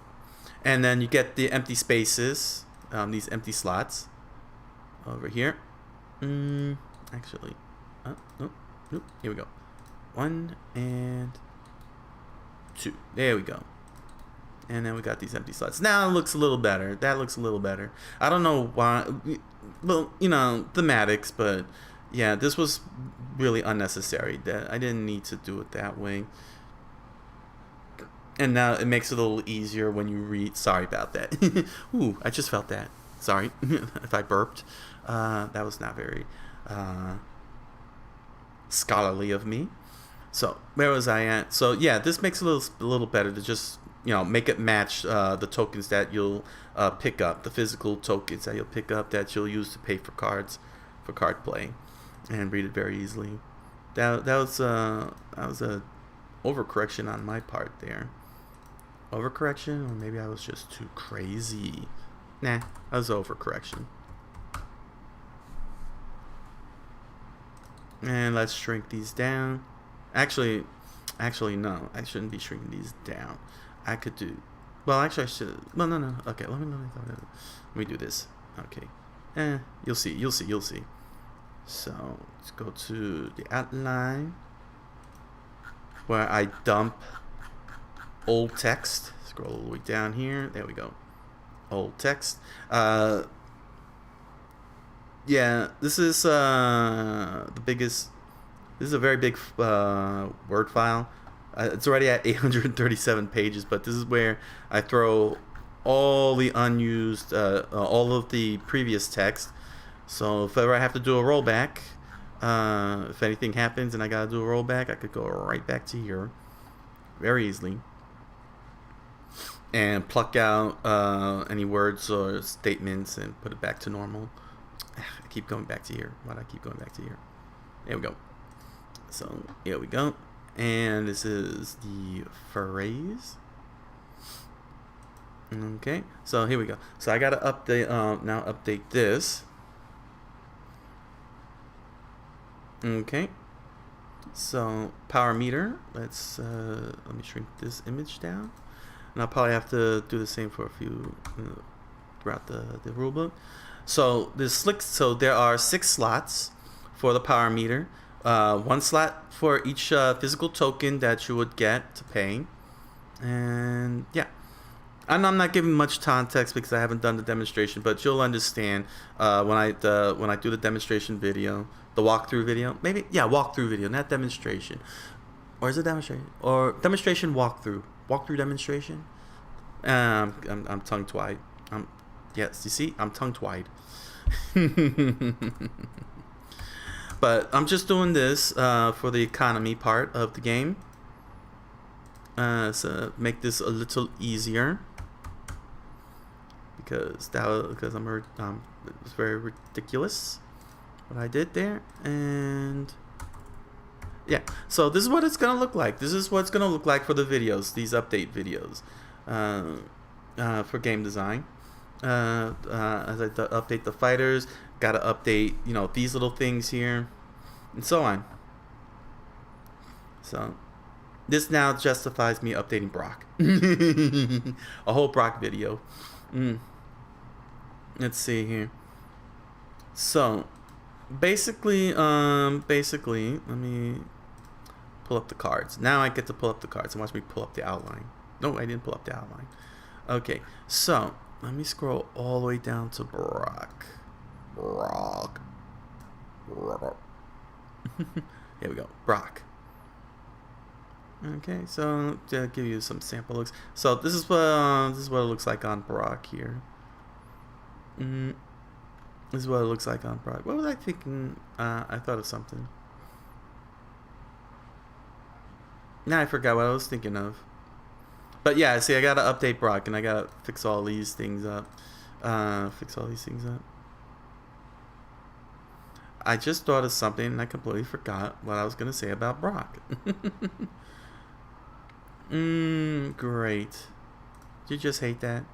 Speaker 1: And then you get the empty spaces, these empty slots over here. Actually, nope. Here we go. 1 and 2. There we go. And then we got these empty slots. Now it looks a little better. That looks a little better. I don't know why. Well, you know, thematics, but yeah, this was really unnecessary. That I didn't need to do it that way. And now it makes it a little easier when you read. Sorry about that. Ooh, I just felt that. Sorry if I burped. That was not very scholarly of me. So where was I at? So yeah, this makes it a little better to just, you know, make it match the tokens that you'll pick up, the physical tokens that you'll pick up that you'll use to pay for cards, for card play, and read it very easily. That was a overcorrection on my part there. Overcorrection, or maybe I was just too crazy. Nah, that was overcorrection. And let's shrink these down. Actually, no. I shouldn't be shrinking these down. I could do... Well, actually, I should... Well, no. Okay, let me do this. Okay. You'll see. So, let's go to the outline, where I dump old text. Scroll all the way down here. There we go. Old text. Yeah, this is the biggest... This is a very big Word file. It's already at 837 pages, but this is where I throw all the unused, all of the previous text. So if ever I have to do a rollback, if anything happens and I gotta do a rollback, I could go right back to here very easily and pluck out any words or statements and put it back to normal. I keep going back to here. Why do I keep going back to here? There we go. So here we go. And this is the phrase. Okay, so here we go. So I gotta update now update this. Okay. So power meter. Let's let me shrink this image down. And I'll probably have to do the same for a few throughout the rulebook. So there are 6 slots for the power meter. 1 slot for each physical token that you would get to pay. And yeah. And I'm not giving much context because I haven't done the demonstration, but you'll understand when I do the demonstration video, the walkthrough video. Maybe, yeah, walkthrough video, not demonstration. Or is it demonstration? Or demonstration walkthrough. Walkthrough demonstration? I'm tongue-tied. Yes, you see? I'm tongue-tied. But I'm just doing this for the economy part of the game. So make this a little easier. Because it was very ridiculous what I did there. And yeah, so this is what it's gonna look like. This is what it's gonna look like for the videos, these update videos for game design. As I update the fighters, gotta update, you know, these little things here, and so on. So this now justifies me updating Brock. A whole Brock video. Let's see here. So basically, let me pull up the cards. Now I get to pull up the cards and watch me pull up the outline. No, I didn't pull up the outline. Okay, so let me scroll all the way down to Brock. Here we go, Brock. Okay, so to give you some sample looks. So this is what it looks like on Brock here. This is what it looks like on Brock. What was I thinking? I thought of something. Now I forgot what I was thinking of. But yeah, see, I gotta update Brock and I gotta fix all these things up. I just thought of something and I completely forgot what I was gonna say about Brock. Great. Did you just hate that?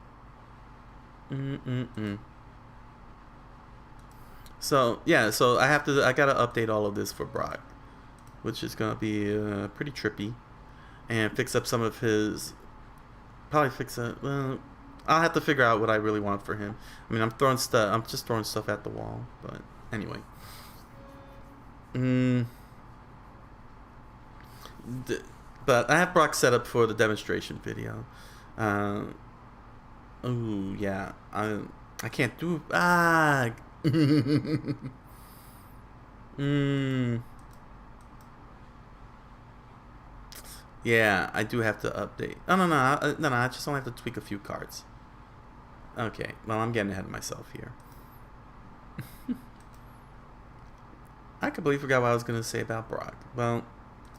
Speaker 1: So yeah, so I gotta update all of this for Brock, which is gonna be pretty trippy, and fix up some of his. Probably fix it. Well, I'll have to figure out what I really want for him. I mean, I'm just throwing stuff at the wall, but anyway. But I have Brock set up for the demonstration video. Oh yeah, I can't do mm, yeah, I do have to update. Oh no, I just only have to tweak a few cards. Okay, well I'm getting ahead of myself here. I completely forgot what I was gonna say about Brock. Well,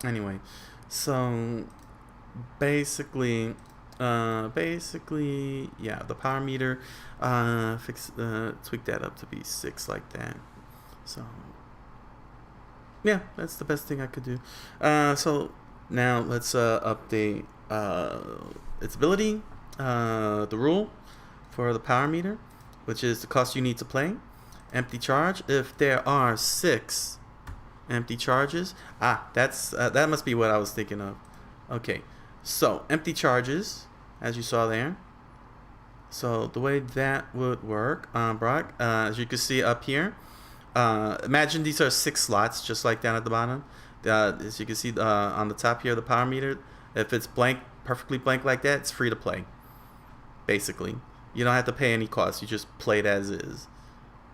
Speaker 1: anyway, so basically, yeah, the power meter, tweak that up to be 6 like that. So, yeah, that's the best thing I could do. So now let's update its ability, the rule for the power meter, which is the cost you need to play. Empty charge. If there are 6 empty charges, that must be what I was thinking of. Okay, so empty charges, as you saw there. So the way that would work, Brock, as you can see up here, imagine these are 6 slots, just like down at the bottom. As you can see on the top here, the power meter, if it's blank, perfectly blank like that, it's free to play. Basically, you don't have to pay any cost. You just play it as is.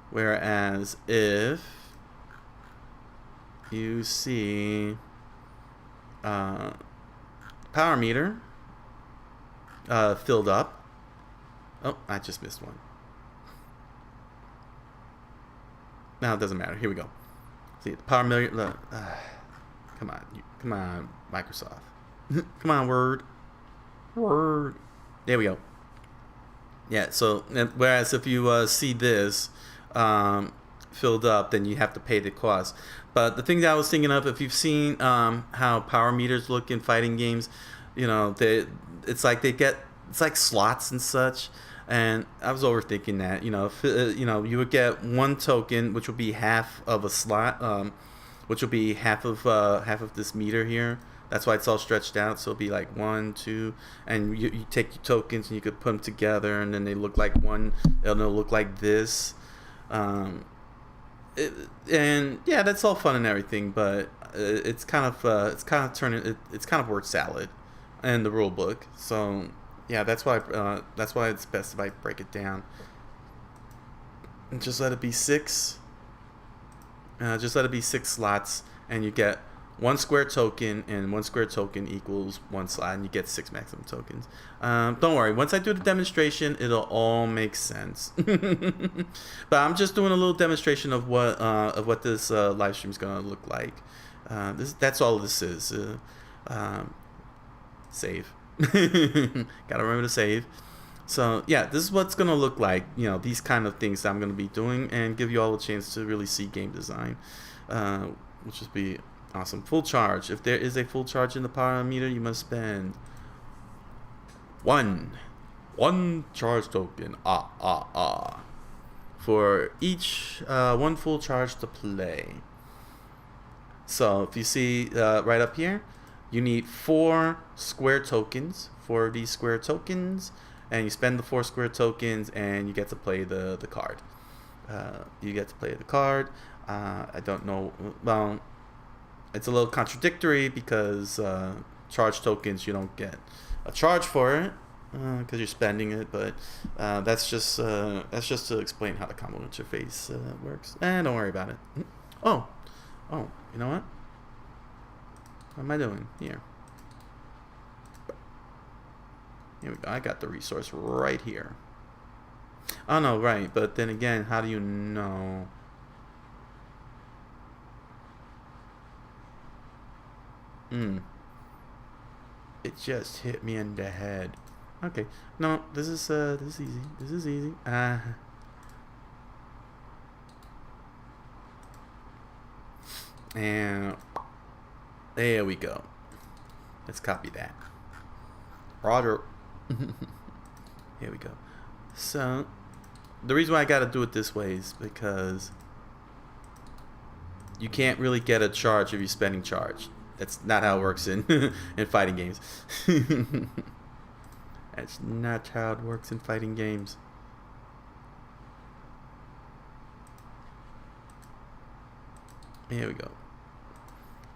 Speaker 1: Whereas if you see power meter filled up. Oh, I just missed one. No, it doesn't matter. Here we go. See, the power meter. Come on, Microsoft. Come on, Word. There we go. Yeah. So, whereas if you see this filled up, then you have to pay the cost. But the thing that I was thinking of, if you've seen how power meters look in fighting games, you know, it's like slots and such. And I was overthinking that. You know, if, you would get 1 token, which would be half of a slot, which will be half of this meter here. That's why it's all stretched out. So it'll be like 1, 2, and you take your tokens and you could put them together, and then they look like one. They'll look like this. And yeah, that's all fun and everything, but it's kind of word salad in the rule book. So yeah, that's why it's best if I break it down and just let it be 6. Just let it be 6 slots, and you get 1 square token, and 1 square token equals 1 slot, and you get 6 maximum tokens. Don't worry, once I do the demonstration, it'll all make sense. But I'm just doing a little demonstration of what this live stream is gonna look like. That's all this is. Save. Gotta remember to save. So yeah, this is what's gonna look like. You know, these kind of things that I'm gonna be doing, and give you all a chance to really see game design, which would be awesome. Full charge. If there is a full charge in the power meter, you must spend one charge token. For each 1 full charge to play. So if you see right up here, you need 4 square tokens. 4 of these square tokens, and you spend the 4 square tokens, and you get to play the card. You get to play the card. I don't know. Well, it's a little contradictory because charge tokens, you don't get a charge for it because you're spending it. But that's just to explain how the combo interface works. And don't worry about it. Oh, you know what? What am I doing here? Here we go. I got the resource right here. Oh no, right. But then again, how do you know? It just hit me in the head. Okay. No, this is easy. This is easy. And there we go. Let's copy that. Roger. Here we go. So the reason why I got to do it this way is because you can't really get a charge if you're spending charge. That's not how it works in in fighting games. That's not how it works in fighting games. Here we go.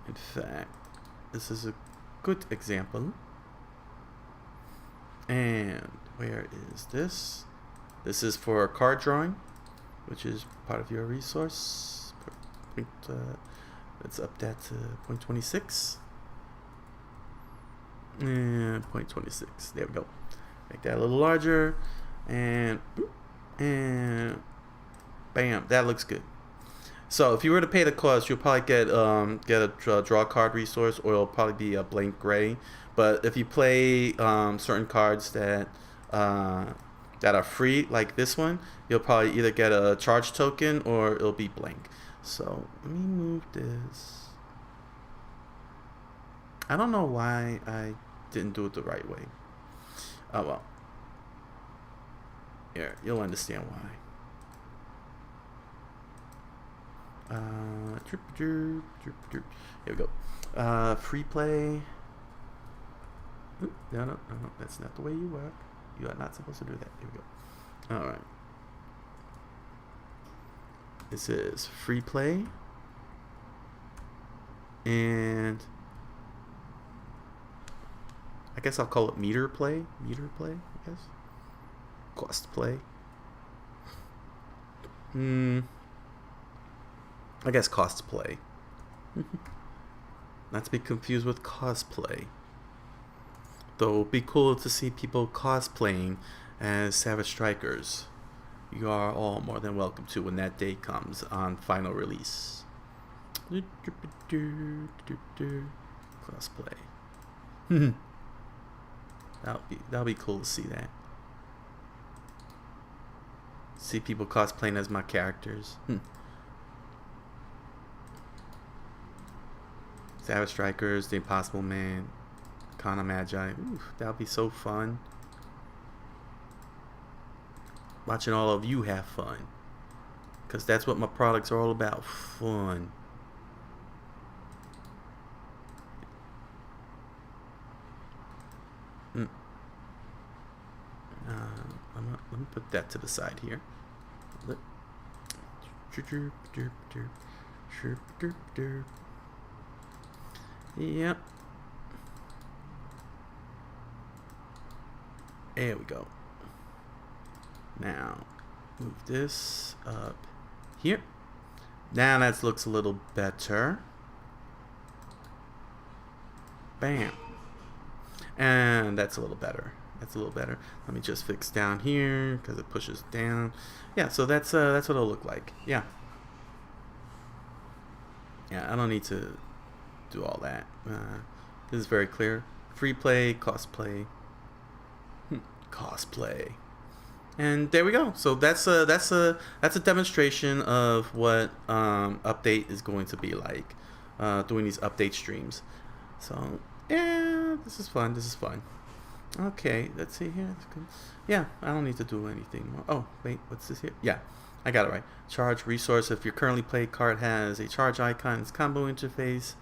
Speaker 1: In fact, this is a good example. And where is this? This is for card drawing, which is part of your resource. Let's up that to 0.26. And 0.26. There we go. Make that a little larger. And bam, that looks good. So if you were to pay the cost, you'll probably get a draw card resource, or it'll probably be a blank gray. But if you play certain cards that are free, like this one, you'll probably either get a charge token or it'll be blank. So let me move this. I don't know why I didn't do it the right way. Oh well. Here, you'll understand why. Here we go. Free play. Oop, no, that's not the way you work. You are not supposed to do that. Here we go. All right. This is free play. And I guess I'll call it meter play. Meter play, I guess. Cost play. I guess cost play. Not to be confused with cosplay. Though it'd be cool to see people cosplaying as Savage Strikers. You are all more than welcome to when that day comes on final release. Cosplay. That'll be cool to see that. See people cosplaying as my characters. Savage Strikers, The Impossible Man, Kana Magi. Ooh, that'll be so fun. Watching all of you have fun. Because that's what my products are all about. Fun. Let me put that to the side here. Yep. There we go. Now, move this up here. Now that looks a little better. Bam. And that's a little better. That's a little better. Let me just fix down here because it pushes down. Yeah, so that's what it'll look like. Yeah. Yeah, I don't need to do all that. This is very clear. Free play, cosplay, cosplay, and there we go. So that's a demonstration of what update is going to be like, doing these update streams. So yeah, this is fun. This is fun. Okay, let's see here. Yeah, I don't need to do anything more. Oh wait, what's this here? Yeah, I got it right. Charge resource. If your currently played card has a charge icon, its combo interface.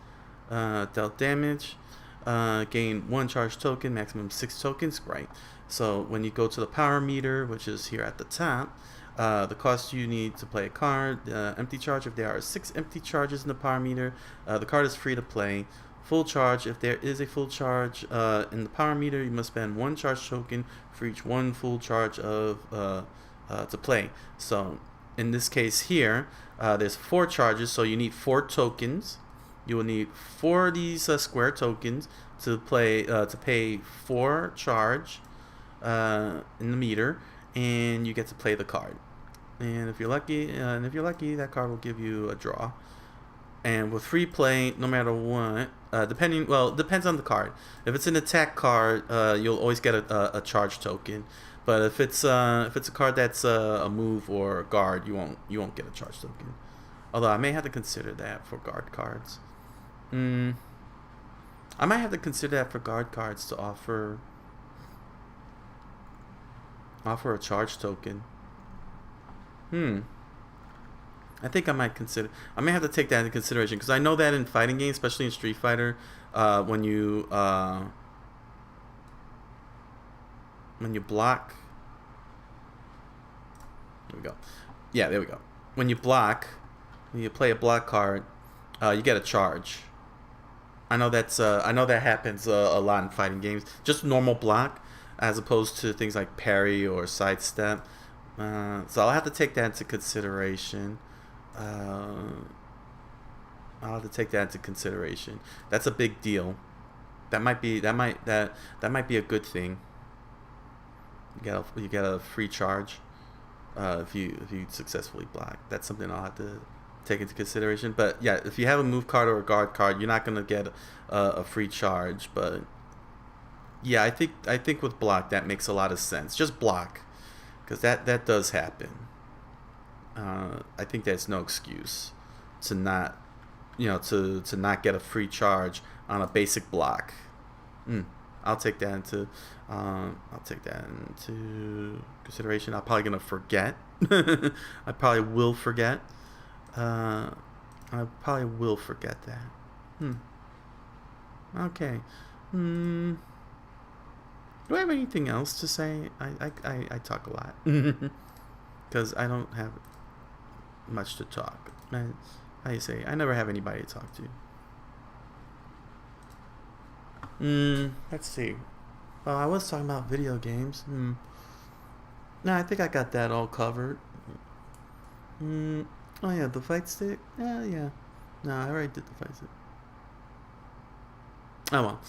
Speaker 1: Dealt damage, gain 1 charge token, maximum 6 tokens. Right. So when you go to the power meter, which is here at the top, the cost you need to play a card, empty charge if there are 6 empty charges in the power meter, the card is free to play. Full charge, if there is a full charge in the power meter, you must spend 1 charge token for each 1 full charge of to play. So in this case here, there's 4 charges, so you need 4 tokens. You will need 4 of these square tokens to pay 4 charge in the meter, and you get to play the card. And if you're lucky, that card will give you a draw. And with free play, no matter what, it depends on the card. If it's an attack card, you'll always get a charge token. But if it's a card that's a move or a guard, you won't get a charge token. Although I may have to consider that for guard cards. I might have to consider that for guard cards to offer a charge token. I think I might consider. I may have to take that into consideration because I know that in fighting games, especially in Street Fighter, when you block. There we go. Yeah, there we go. When you play a block card, you get a charge. I know that happens a lot in fighting games. Just normal block, as opposed to things like parry or sidestep. So I'll have to take that into consideration. Uh, I'll have to take that into consideration. That's a big deal. That might be a good thing. You get a free charge if you successfully block. That's something I'll have to take into consideration. But yeah, if you have a move card or a guard card, you're not gonna get a free charge. But yeah, I think with block that makes a lot of sense. Just block, because that does happen. I think there's no excuse to not, to not get a free charge on a basic block. I'll take that into consideration. I'm probably gonna forget. I probably will forget. I probably will forget that. Okay. Do I have anything else to say? I talk a lot because I don't have much to talk. How you say? I never have anybody to talk to. Let's see. Well, I was talking about video games. No, I think I got that all covered. Oh yeah, the fight stick. Yeah. No, I already did the fight stick. Oh well.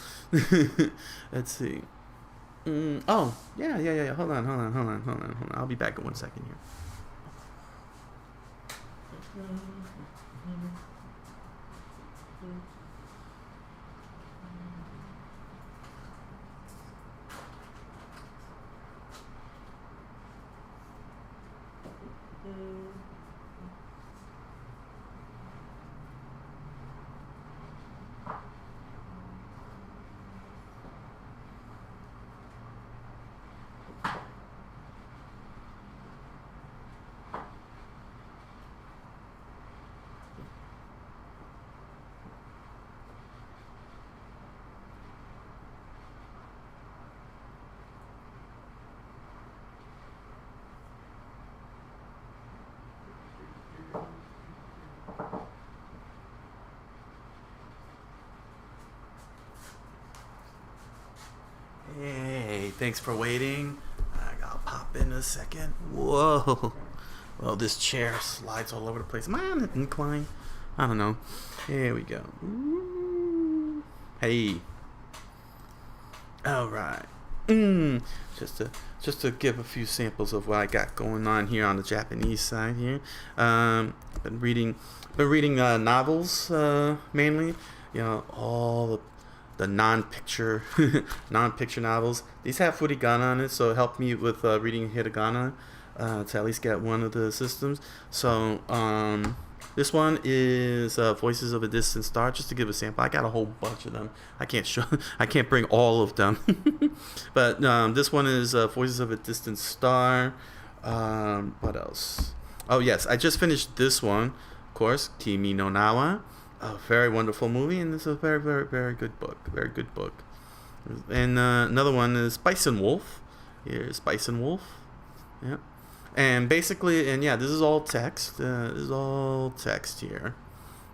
Speaker 1: Let's see. Oh yeah. Hold on. I'll be back in 1 second here. Hey, thanks for waiting. I'll pop in a second. Whoa. Well, this chair slides all over the place. Am I on an incline? I don't know. Here we go. Ooh. Hey. All right. Just to give a few samples of what I got going on here on the Japanese side here. Been reading novels mainly. All the non-picture novels. These have furigana on it, so it helped me with reading hiragana to at least get one of the systems. So this one is Voices of a Distant Star. Just to give a sample, I got a whole bunch of them. I can't bring all of them, but this one is Voices of a Distant Star. What else? Oh yes, I just finished this one, of course, Kimi no Nawa. A very wonderful movie, and this is a very, very, very good book. Very good book. And another one is Bison Wolf. Here's Bison Wolf. Yeah. And basically, this is all text. This is all text here.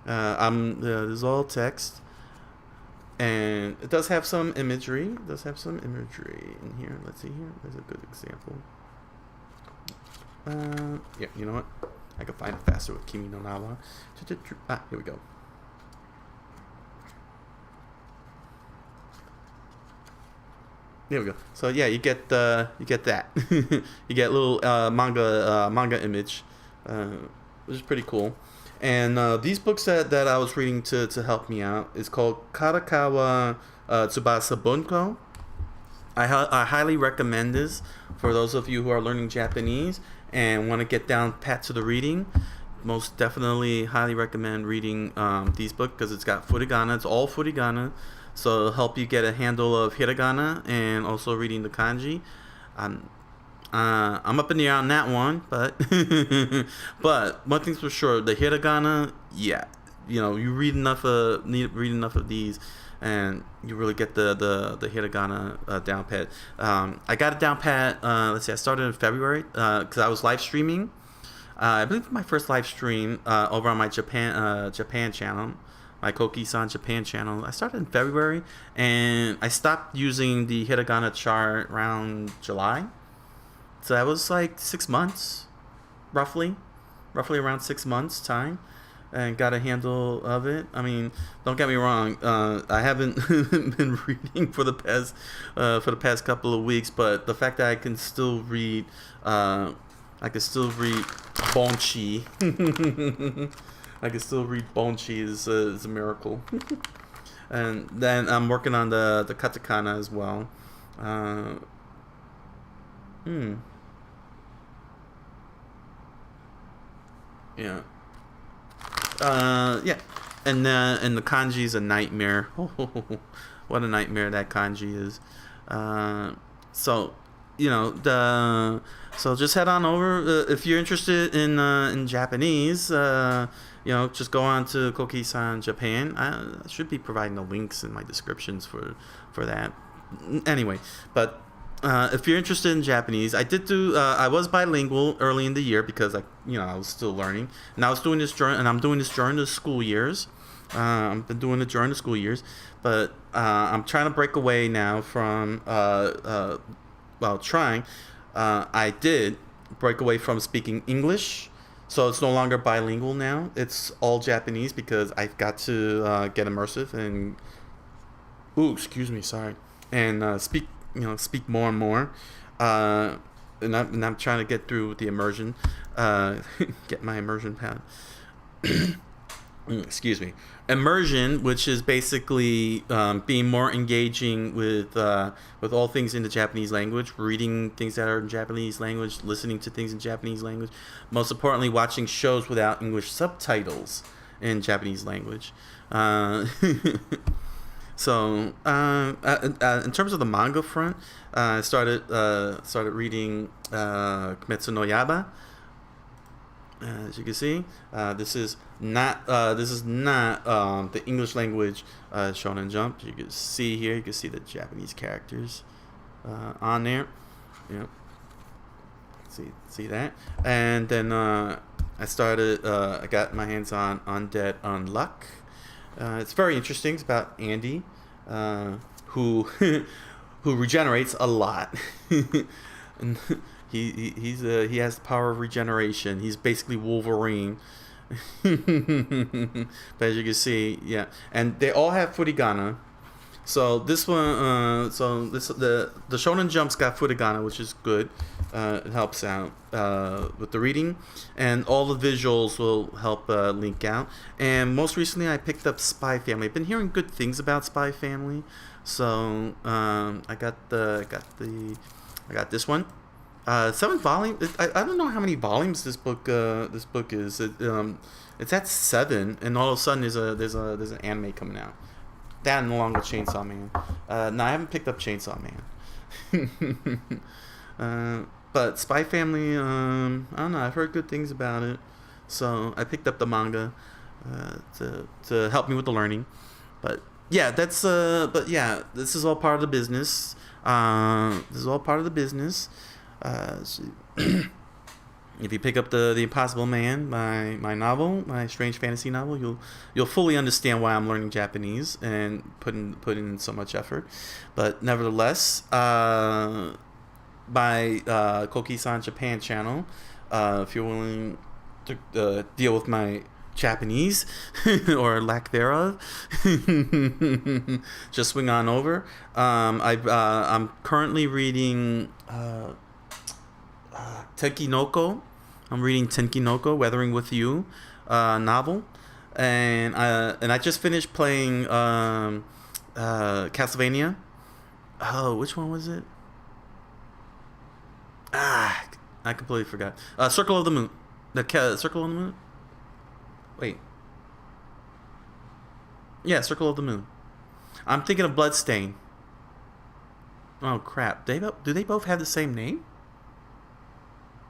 Speaker 1: This is all text. And it does have some imagery. It does have some imagery in here. Let's see here. There's a good example. Yeah, you know what? I can find it faster with Kimi no Nawa. Here we go. There we go. So yeah, you get that. you get a little manga image, which is pretty cool. And these books that I was reading to help me out is called Karakawa Tsubasa Bunko. I highly recommend this for those of you who are learning Japanese and want to get down pat to the reading. Most definitely highly recommend reading these books because it's got furigana. It's all furigana. So it'll help you get a handle of hiragana and also reading the kanji. I'm up in the air on that one, but but one thing's for sure, the hiragana, yeah, you read enough of these, and you really get the hiragana down pat. I got it down pat. Let's see, I started in February because I was live streaming. I believe my first live stream over on my Japan channel. my Coqui-san Japan channel. I started in February, and I stopped using the hiragana chart around July. So that was like 6 months, roughly around 6 months time, and got a handle of it. I mean, don't get me wrong, I haven't been reading for the past couple of weeks, but the fact that I can still read Bonchi. I can still read Bonchi is a miracle. And then I'm working on the katakana as well. Yeah. Yeah. And the kanji is a nightmare. What a nightmare that kanji is. So, so just head on over if you're interested in Japanese. Just go on to Coqui-san Japan. I should be providing the links in my descriptions for that. Anyway, but if you're interested in Japanese, I was bilingual early in the year because I was still learning, and I'm doing this during the school years. I've been doing it during the school years, but I'm trying to break away now from I did break away from speaking English, so it's no longer bilingual now. It's all Japanese because I've got to get immersive and speak more and more. And I'm trying to get through the immersion, get my immersion pad. Excuse me. Immersion, which is basically being more engaging with all things in the Japanese language, reading things that are in Japanese language, listening to things in Japanese language, most importantly, watching shows without English subtitles in Japanese language. So, in terms of the manga front, I started reading Kimetsu no Yaiba. As you can see, this is not the English language Shonen Jump. You can see here. You can see the Japanese characters on there. Yeah. See that. And then I got my hands on Undead Unluck. It's very interesting. It's about Andy, who regenerates a lot. And he has the power of regeneration. He's basically Wolverine. But as you can see, yeah, and they all have furigana. So this one, the Shonen Jump's got furigana, which is good. It helps out with the reading, and all the visuals will help link out. And most recently, I picked up Spy Family. I've been hearing good things about Spy Family, so I got this one. 7 volumes. I don't know how many volumes this book is. It's at 7, and all of a sudden there's an anime coming out. That and along with Chainsaw Man. No, I haven't picked up Chainsaw Man. But Spy Family, I don't know. I've heard good things about it, so I picked up the manga to help me with the learning. But yeah, this is all part of the business. If you pick up the Impossible Man, my novel, my strange fantasy novel, you'll fully understand why I'm learning Japanese and put in so much effort. But nevertheless, my Coqui-san Japan channel, if you're willing to deal with my Japanese or lack thereof, just swing on over. I'm currently reading Tenkinoko. I'm reading Tenkinoko, Weathering with You novel, and I just finished playing Castlevania. Oh, which one was it? I completely forgot. Circle of the Moon. Circle of the Moon. Wait. Yeah, Circle of the Moon. I'm thinking of Bloodstain. Oh crap! Do they both have the same name?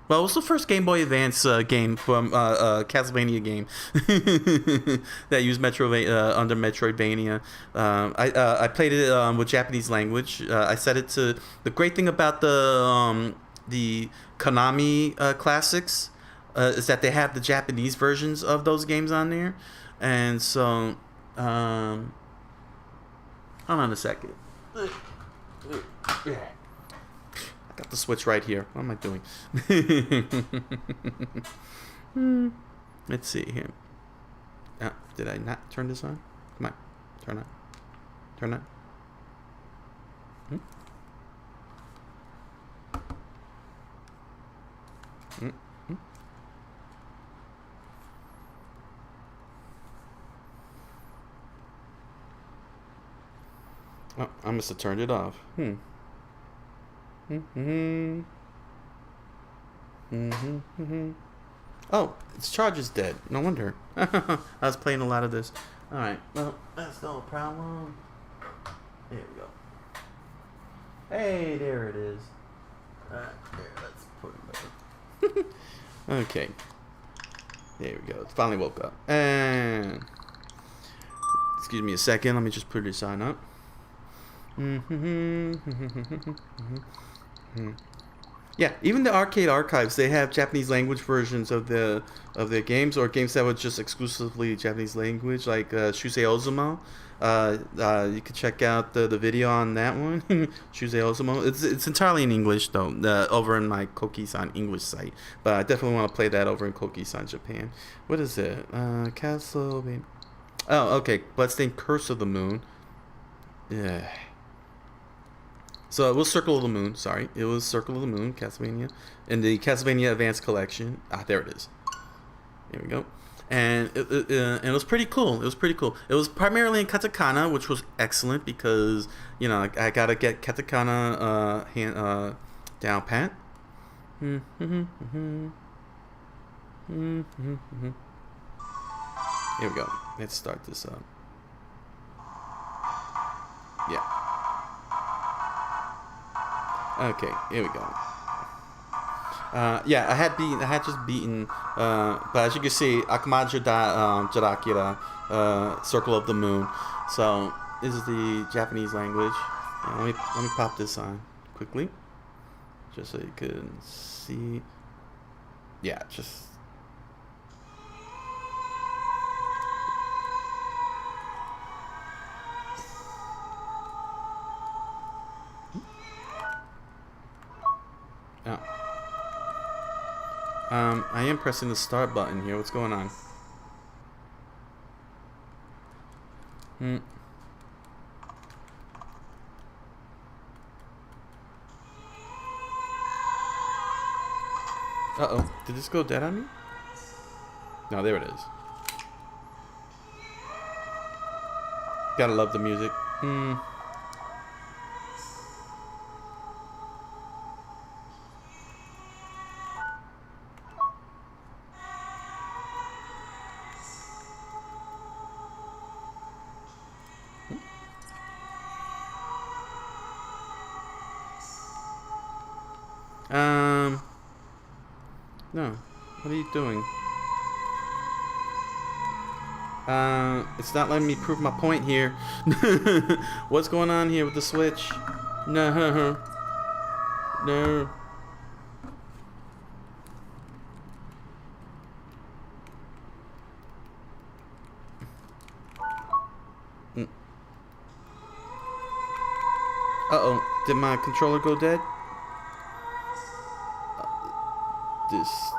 Speaker 1: Well, it was the first Game Boy Advance game from Castlevania game that used under Metroidvania. I played it with Japanese language. I set it to the great thing about the Konami classics is that they have the Japanese versions of those games on there, and so Hold on a second. I got the switch right here. What am I doing? Let's see here. Did I not turn this on? Come on. Turn on. Turn on. Oh, I must have turned it off. Oh, its charge is dead. No wonder. I was playing a lot of this. Alright, well, that's no problem. There we go. Hey, there it is. There, let's put it back. Okay. There we go. It finally woke up. And excuse me a second. Let me just put this on up. Yeah, even the arcade archives, they have Japanese language versions of their games, or games that were just exclusively Japanese language, like Shusei Ozumo. You can check out the video on that one. Shusei Ozumo. It's entirely in English though, over in my Coqui-san English site. But I definitely want to play that over in Coqui-san Japan. What is it? Castle. Oh, okay. Bloodstained Curse of the Moon. Yeah. So it was Circle of the Moon. Sorry, it was Circle of the Moon, Castlevania, in the Castlevania Advanced Collection. There it is. There we go. And it was pretty cool. It was pretty cool. It was primarily in katakana, which was excellent because I gotta get katakana down pat. Here we go. Let's start this up. Yeah. Okay, here we go. Yeah, I had just beaten, but as you can see, Akamaja Jarakira, Circle of the Moon. So this is the Japanese language. Let me pop this on quickly, just so you can see. Yeah, just. Oh. I am pressing the start button here. What's going on? Uh-oh. Did this go dead on me? No, there it is. Gotta love the music. No. What are you doing? It's not letting me prove my point here. What's going on here with the Switch? No. No. Uh-oh. Did my controller go dead? This.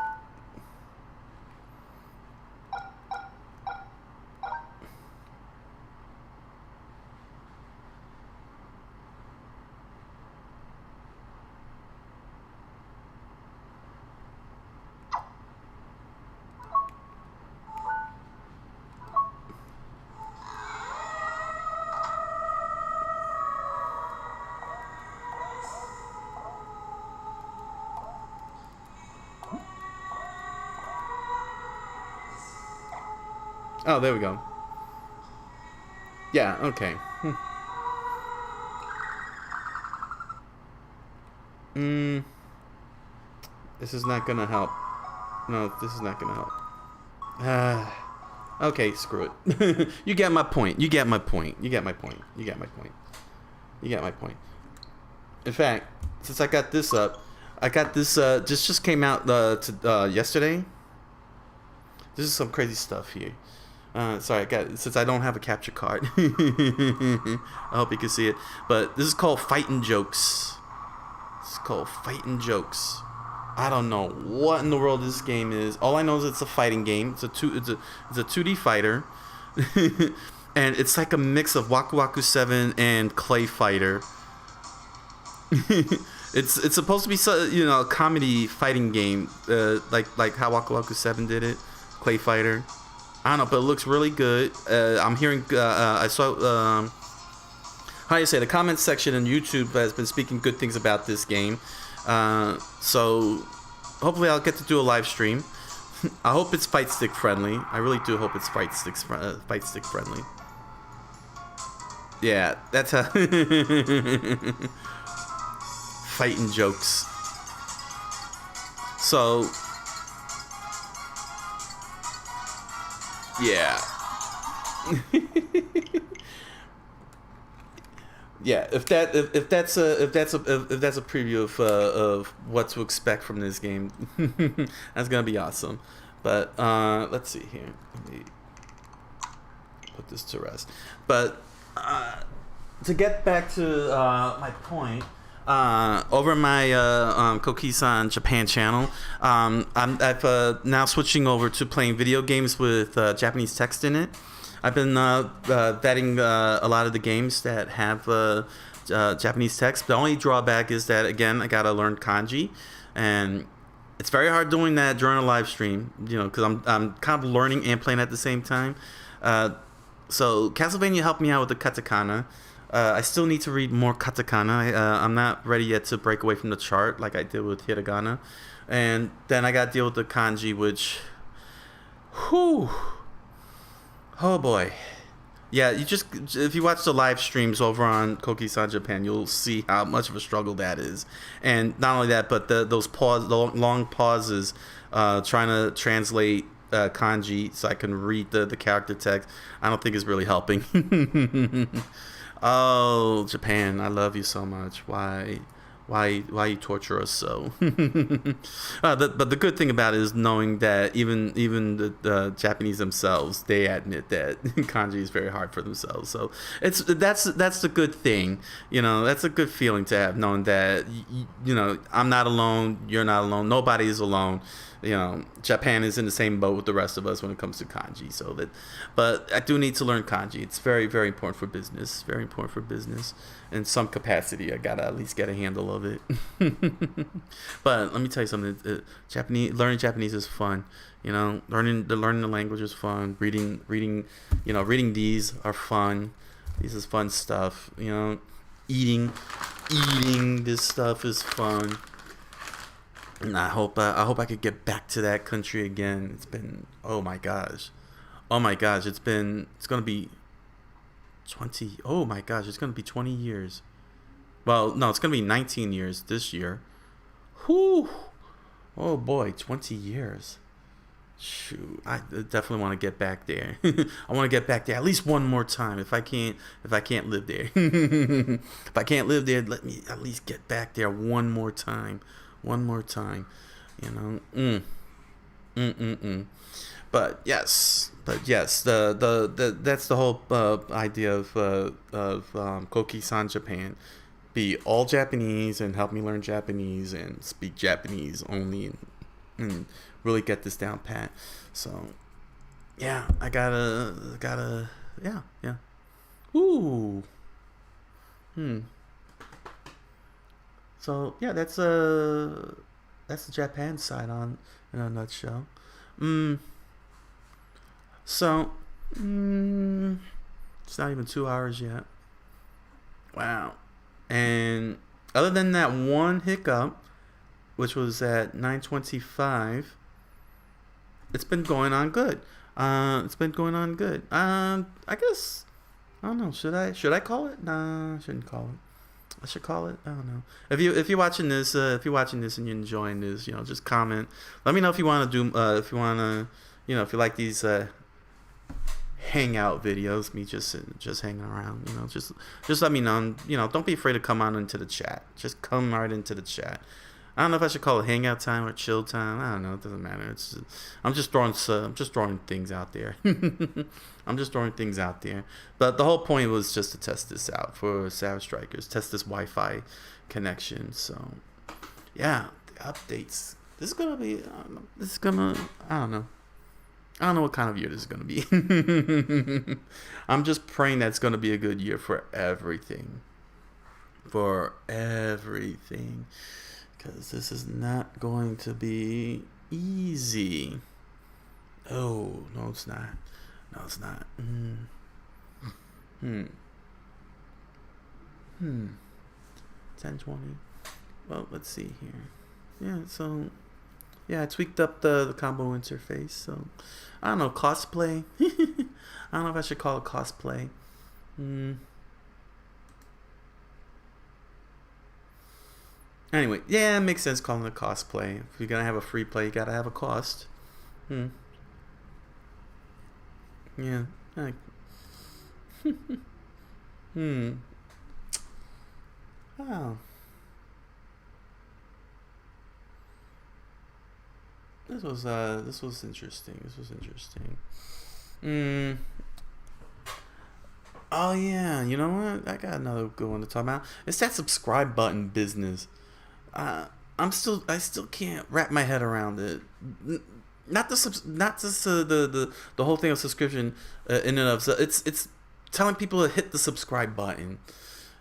Speaker 1: Oh, there we go. Yeah, okay. This is not gonna help. No, this is not gonna help. Okay, screw it. You get my point. You get my point. You get my point. You get my point. You get my point. In fact, since I got this up, I got this, just came out yesterday. This is some crazy stuff here. Sorry, since I don't have a capture card. I hope you can see it. But this is called Fightin' Jokes. It's called Fightin' Jokes. I don't know what in the world this game is. All I know is it's a fighting game. It's a 2D fighter. And it's like a mix of Waku Waku 7 and Clay Fighter. It's supposed to be a comedy fighting game, like how Waku Waku 7 did it, Clay Fighter. I don't know, but it looks really good. I'm hearing I saw how you say, the comment section on YouTube has been speaking good things about this game. So hopefully I'll get to do a live stream. I hope it's fight stick friendly. I really do hope it's fight stick friendly. Yeah, that's how Fightin' Jokes. So yeah. Yeah, if that's a preview of what to expect from this game, that's gonna be awesome. But let's see here. Let me put this to rest. But to get back to my point, over my Coqui-san Japan channel, I've now switching over to playing video games with Japanese text in it. I've been vetting a lot of the games that have Japanese text. The only drawback is that, again, I gotta learn kanji, and it's very hard doing that during a live stream. Because I'm kind of learning and playing at the same time. So Castlevania helped me out with the katakana. I still need to read more katakana. I'm not ready yet to break away from the chart like I did with hiragana, and then I gotta deal with the kanji, which, whew. Oh boy. Yeah, if you watch the live streams over on Coqui-san Japan, you'll see how much of a struggle that is. And not only that, but the long pauses trying to translate kanji so I can read the character text, I don't think is really helping. Oh, Japan, I love you so much. Why you torture us so? But the good thing about it is knowing that even the Japanese themselves, they admit that kanji is very hard for themselves. So that's the good thing. That's a good feeling to have, knowing that I'm not alone, you're not alone, nobody is alone. Japan is in the same boat with the rest of us when it comes to kanji. But I do need to learn kanji. It's very, very important for business. Very important for business. In some capacity, I gotta at least get a handle of it. But let me tell you something. Learning Japanese is fun. Learning the language is fun. Reading these are fun. This is fun stuff. Eating this stuff is fun. And I hope I could get back to that country again. It's been, oh my gosh, it's gonna be 20. Oh my gosh, it's gonna be 20 years. Well, no, it's gonna be 19 years this year. Whew. Oh boy, 20 years. Shoot, I definitely want to get back there. I want to get back there at least one more time. If I can't live there, if I can't live there, let me at least get back there one more time. But yes, the that's the whole idea of Coqui-san Japan. Be all Japanese and help me learn Japanese and speak Japanese only, and really get this down pat. So yeah, I gotta yeah. Ooh. So yeah, that's the Japan side in a nutshell. So it's not even 2 hours yet. Wow. And other than that one hiccup, which was at 9:25, it's been going on good. I guess, I don't know. Should I call it? Nah, I shouldn't call it. I should call it. I don't know. If you're watching this, and you're enjoying this, just comment. Let me know if you want to do. If you like these hangout videos, me just hanging around. Just let me know. Don't be afraid to come on into the chat. Just come right into the chat. I don't know if I should call it hangout time or chill time. I don't know. It doesn't matter. I'm just throwing things out there. I'm just throwing things out there. But the whole point was just to test this out for Savage Strikers. Test this Wi-Fi connection. So, yeah, the updates. This is gonna be. I don't know. I don't know what kind of year this is gonna be. I'm just praying that it's gonna be a good year for everything. For everything. Because this is not going to be easy. Oh, no, it's not. No, it's not. 1020. Well, let's see here. Yeah, so... Yeah, I tweaked up the combo interface, so... I don't know, cosplay? I don't know if I should call it cosplay. Anyway, yeah, it makes sense calling it cosplay. If you're gonna have a free play, you gotta have a cost. Yeah. Oh. This was interesting. This was interesting. Oh yeah, you know what? I got another good one to talk about. It's that subscribe button business. I still can't wrap my head around it. Not just the whole thing of subscription in and of itself. It's telling people to hit the subscribe button.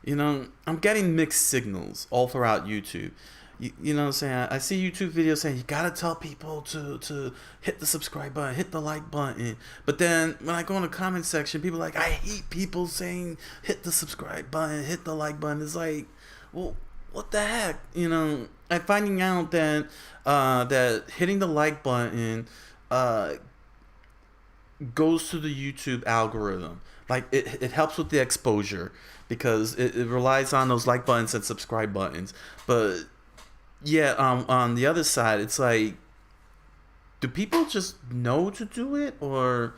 Speaker 1: You know, I'm getting mixed signals all throughout YouTube. You know what I'm saying? I see YouTube videos saying you gotta tell people to hit the subscribe button, hit the like button. But then when I go in the comment section, people are like, I hate people saying hit the subscribe button, hit the like button. It's like, well, what the heck? You know, I'm finding out that that hitting the like button goes to the YouTube algorithm. Like it helps with the exposure because it relies on those like buttons and subscribe buttons. But yeah, on the other side, it's like, do people just know to do it, or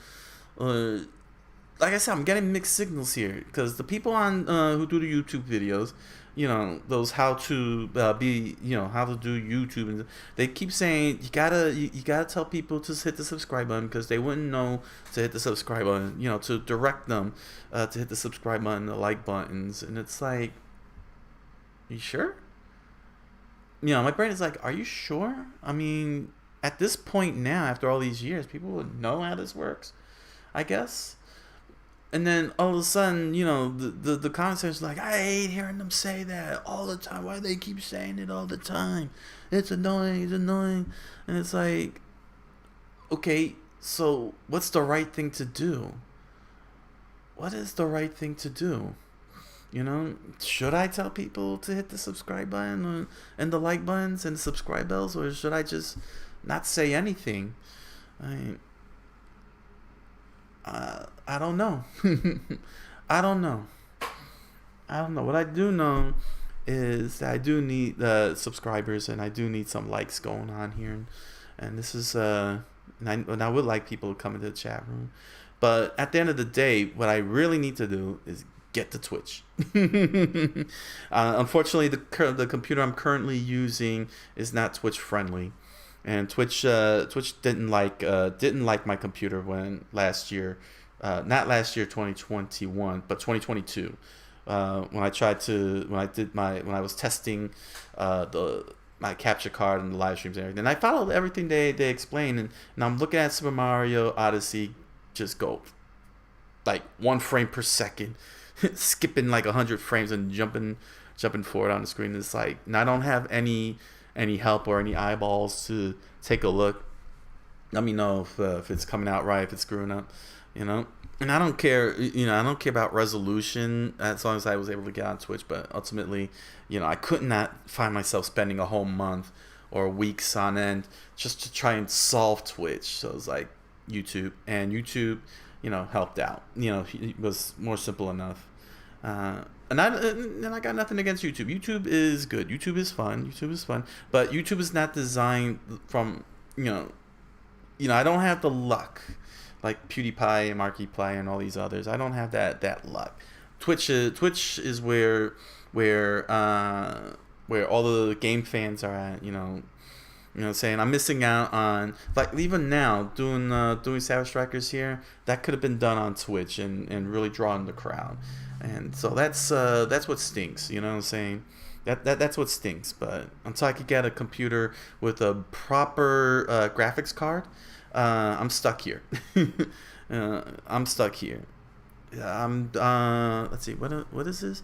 Speaker 1: like I said, I'm getting mixed signals here because the people on who do the YouTube videos, you know, those how to be, you know, how to do YouTube, and they keep saying you gotta tell people to hit the subscribe button because they wouldn't know to hit the subscribe button, you know, to direct them to hit the subscribe button, the like buttons, and it's like, you sure? You know, my brain is like, are you sure? I mean, at this point now, after all these years, people would know how this works, I guess. And then all of a sudden, you know, the conversation's like, I hate hearing them say that all the time. Why do they keep saying it all the time? It's annoying, it's annoying. And it's like, okay, so what's the right thing to do? What is the right thing to do? You know, should I tell people to hit the subscribe button and the like buttons and the subscribe bells, or should I just not say anything? I don't know. I don't know. What I do know is that I do need subscribers and I do need some likes going on here, and this is and I would like people to come into the chat room, but at the end of the day, what I really need to do is get to Twitch. Unfortunately, the computer I'm currently using is not Twitch friendly, and Twitch didn't like my computer when last year, not last year 2021, but 2022, when I was testing my capture card and the live streams and everything. And I followed everything they explained, and I'm looking at Super Mario Odyssey just go like 1 frame per second. Skipping like 100 frames and jumping forward on the screen. It's like, and I don't have any help or any eyeballs to take a look. Let me know if it's coming out right, if it's screwing up, you know. And I don't care, you know, I don't care about resolution as long as I was able to get on Twitch. But ultimately, you know, I could not find myself spending a whole month or weeks on end just to try and solve Twitch. So it was like YouTube, and YouTube, you know, helped out. You know, it was more simple enough. And I got nothing against YouTube. YouTube is good. YouTube is fun. But YouTube is not designed from, you know, I don't have the luck like PewDiePie and Markiplier and all these others. I don't have that luck. Twitch is where where all the game fans are at. Saying I'm missing out on, like, even now doing Savage Strikers here. That could have been done on Twitch and really drawing the crowd, and so that's what stinks. You know what I'm saying? That's what stinks. But until I could get a computer with a proper graphics card, I'm stuck here. I'm stuck here. Let's see, what is this?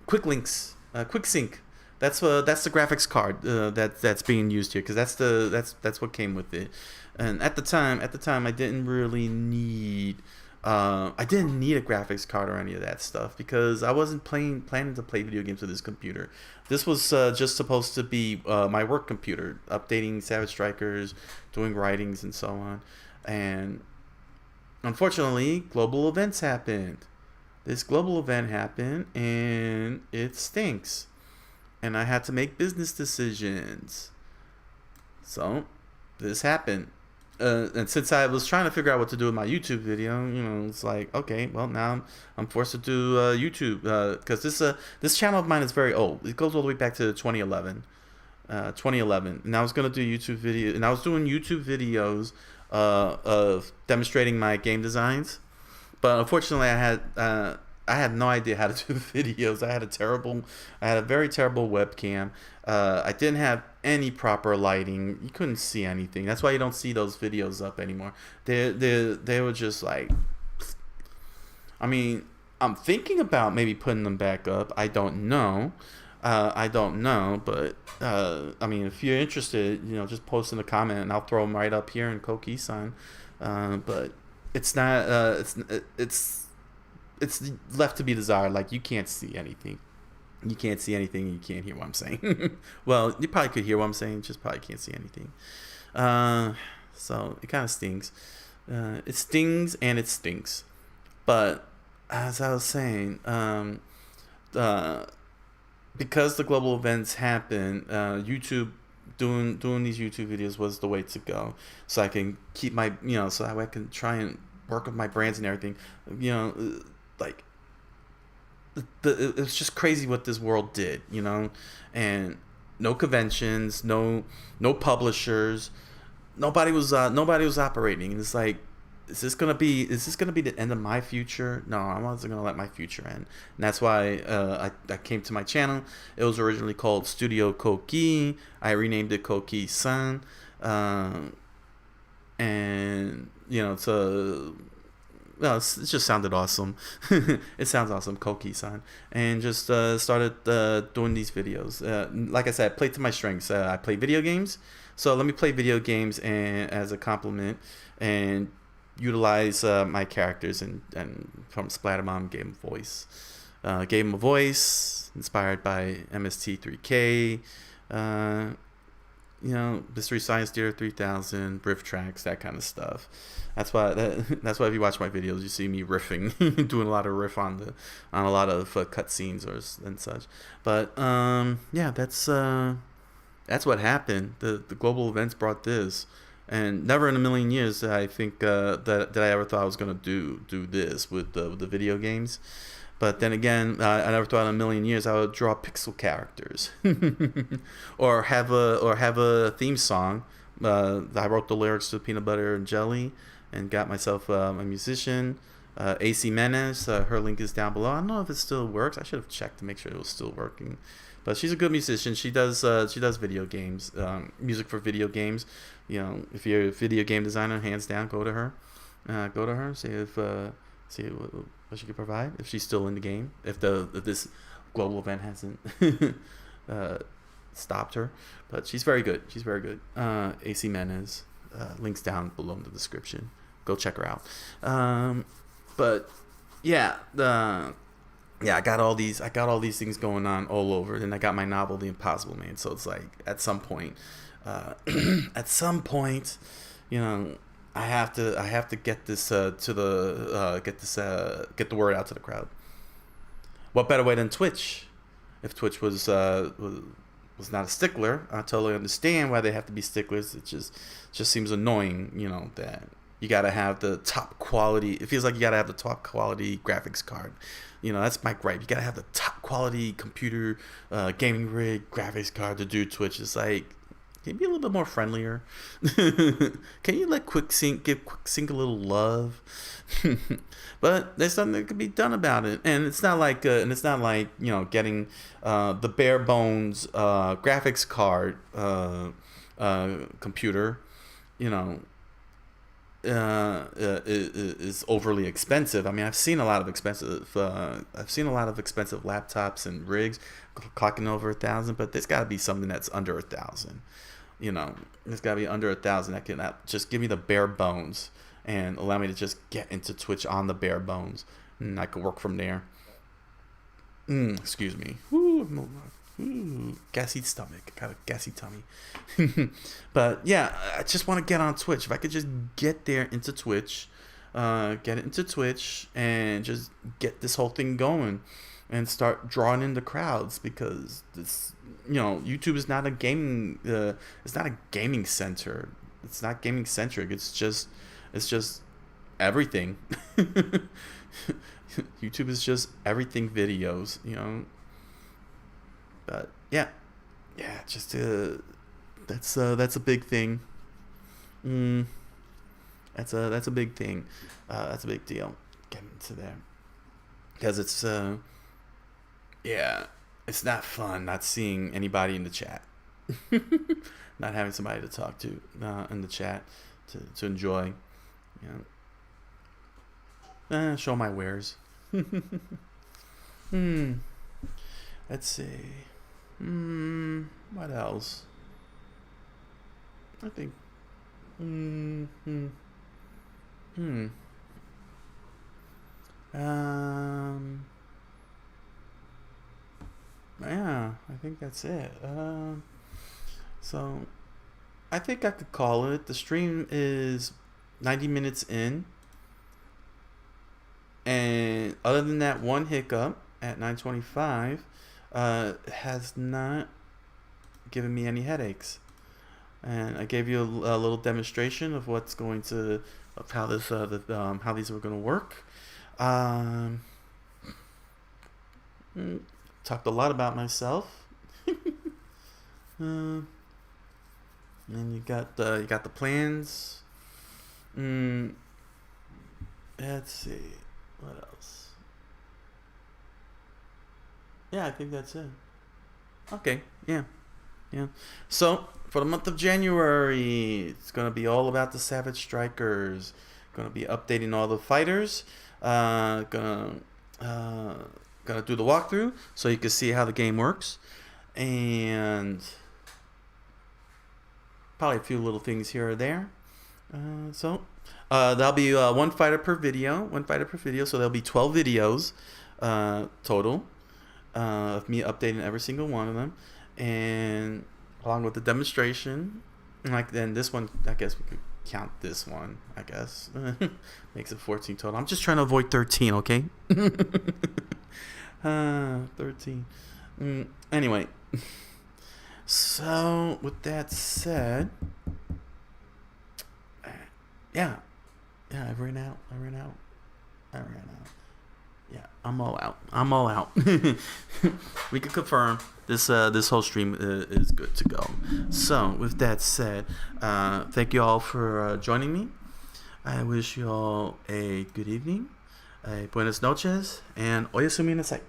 Speaker 1: Quick links, quick sync. That's the graphics card that's being used here, because that's what came with it. And at the time I didn't really need a graphics card or any of that stuff, because I wasn't planning to play video games with this computer. This was just supposed to be my work computer, updating Savage Strikers, doing writings and so on. And unfortunately, global events happened. This global event happened, and it stinks. And I had to make business decisions. So, this happened. And since I was trying to figure out what to do with my YouTube video, it's like, okay, well, now I'm forced to do YouTube. Because this channel of mine is very old. It goes all the way back to 2011. 2011. And I was going to do YouTube video. And I was doing YouTube videos of demonstrating my game designs. But unfortunately, I had no idea how to do the videos. I had a very terrible webcam. I didn't have any proper lighting. You couldn't see anything. That's why you don't see those videos up anymore. They were just like, I mean, I'm thinking about maybe putting them back up. I don't know. But I mean, if you're interested, just post in a comment and I'll throw them right up here in Coqui-san. But it's not. It's left to be desired. Like, you can't see anything. You can't see anything. And you can't hear what I'm saying. Well, you probably could hear what I'm saying. Just probably can't see anything. So it kind of stings. It stings and it stinks. But as I was saying, because the global events happen, YouTube doing these YouTube videos was the way to go. So I can keep my so that way I can try and work with my brands and everything. Like, it's just crazy what this world did, and no conventions, no publishers, nobody was operating. And it's like, is this gonna be the end of my future? No, I'm not gonna let my future end. And that's why I came to my channel. It was originally called Studio Coqui. I renamed it Coqui-san, and it just sounded awesome. It sounds awesome, Coqui-san. And just started doing these videos. Like I said, I play to my strengths. I play video games, so let me play video games as a compliment and utilize my characters and from Splatterbomb gave him a voice inspired by MST3K, Mystery Science Theater 3000, riff tracks, that kind of stuff. That's why if you watch my videos, you see me riffing, doing a lot of riff on a lot of cutscenes and such. But that's what happened. The global events brought this, and never in a million years I think that I ever thought I was gonna do this with the video games. But then again, I never thought in a million years I would draw pixel characters, or have a theme song. I wrote the lyrics to Peanut Butter and Jelly, and got myself a musician, AC Menes. Her link is down below. I don't know if it still works. I should have checked to make sure it was still working. But she's a good musician. She does video games, music for video games. If you're a video game designer, hands down, go to her. See what she could provide, if she's still in the game, if this global event hasn't stopped her. But she's very good. AC Menes, links down below in the description. Go check her out. But yeah, I got all these things going on all over. Then I got my novel, The Impossible Man. So it's like, at some point, I have to get this get the word out to the crowd. What better way than Twitch? If Twitch was not a stickler, I totally understand why they have to be sticklers. It just seems annoying, that you gotta have the top quality. It feels like you gotta have the top quality graphics card. That's my gripe. You gotta have the top quality computer, gaming rig, graphics card to do Twitch. It's like, can you be a little bit more friendlier? Can you let give QuickSync a little love? But there's something that could be done about it, and it's not like getting the bare bones graphics card computer, is overly expensive. I mean, I've seen a lot of expensive laptops and rigs clocking over 1,000, but there's got to be something that's under 1,000. There's got to be under 1,000 that can just give me the bare bones and allow me to just get into Twitch on the bare bones, and I could work from there. Excuse me. Gassy stomach. Got a gassy tummy. But yeah, I just want to get on Twitch. If I could just get there into Twitch, get it into Twitch, and just get this whole thing going, and start drawing in the crowds, because this, YouTube is not a gaming. It's not a gaming center. It's not gaming centric. It's just everything. YouTube is just everything videos, But yeah, just that's a big thing. That's a big thing. That's a big deal. Getting into there, because it's it's not fun not seeing anybody in the chat, not having somebody to talk to in the chat to enjoy. Show my wares. Let's see. What else? I think. Yeah, I think that's it. So I think I could call it. The stream is 90 minutes in. And other than that one hiccup at 9:25, has not given me any headaches. And I gave you a little demonstration of how this how these were going to work. Talked a lot about myself. And you got the plans. Let's see. What else? Yeah, I think that's it. Okay, yeah. So, for the month of January, it's going to be all about the Savage Strikers. Going to be updating all the fighters. Gonna do the walkthrough so you can see how the game works. And probably a few little things here or there. That'll be one fighter per video. So there'll be 12 videos total of me updating every single one of them, and along with the demonstration. Then this one, I guess we could count this one. I guess makes it 14 total. I'm just trying to avoid 13. Okay. 13. Anyway. So with that said, yeah, I ran out. Yeah, I'm all out. We can confirm this whole stream is good to go. So with that said, thank you all for joining me. I wish you all a good evening, buenas noches, and oyasumi nasai.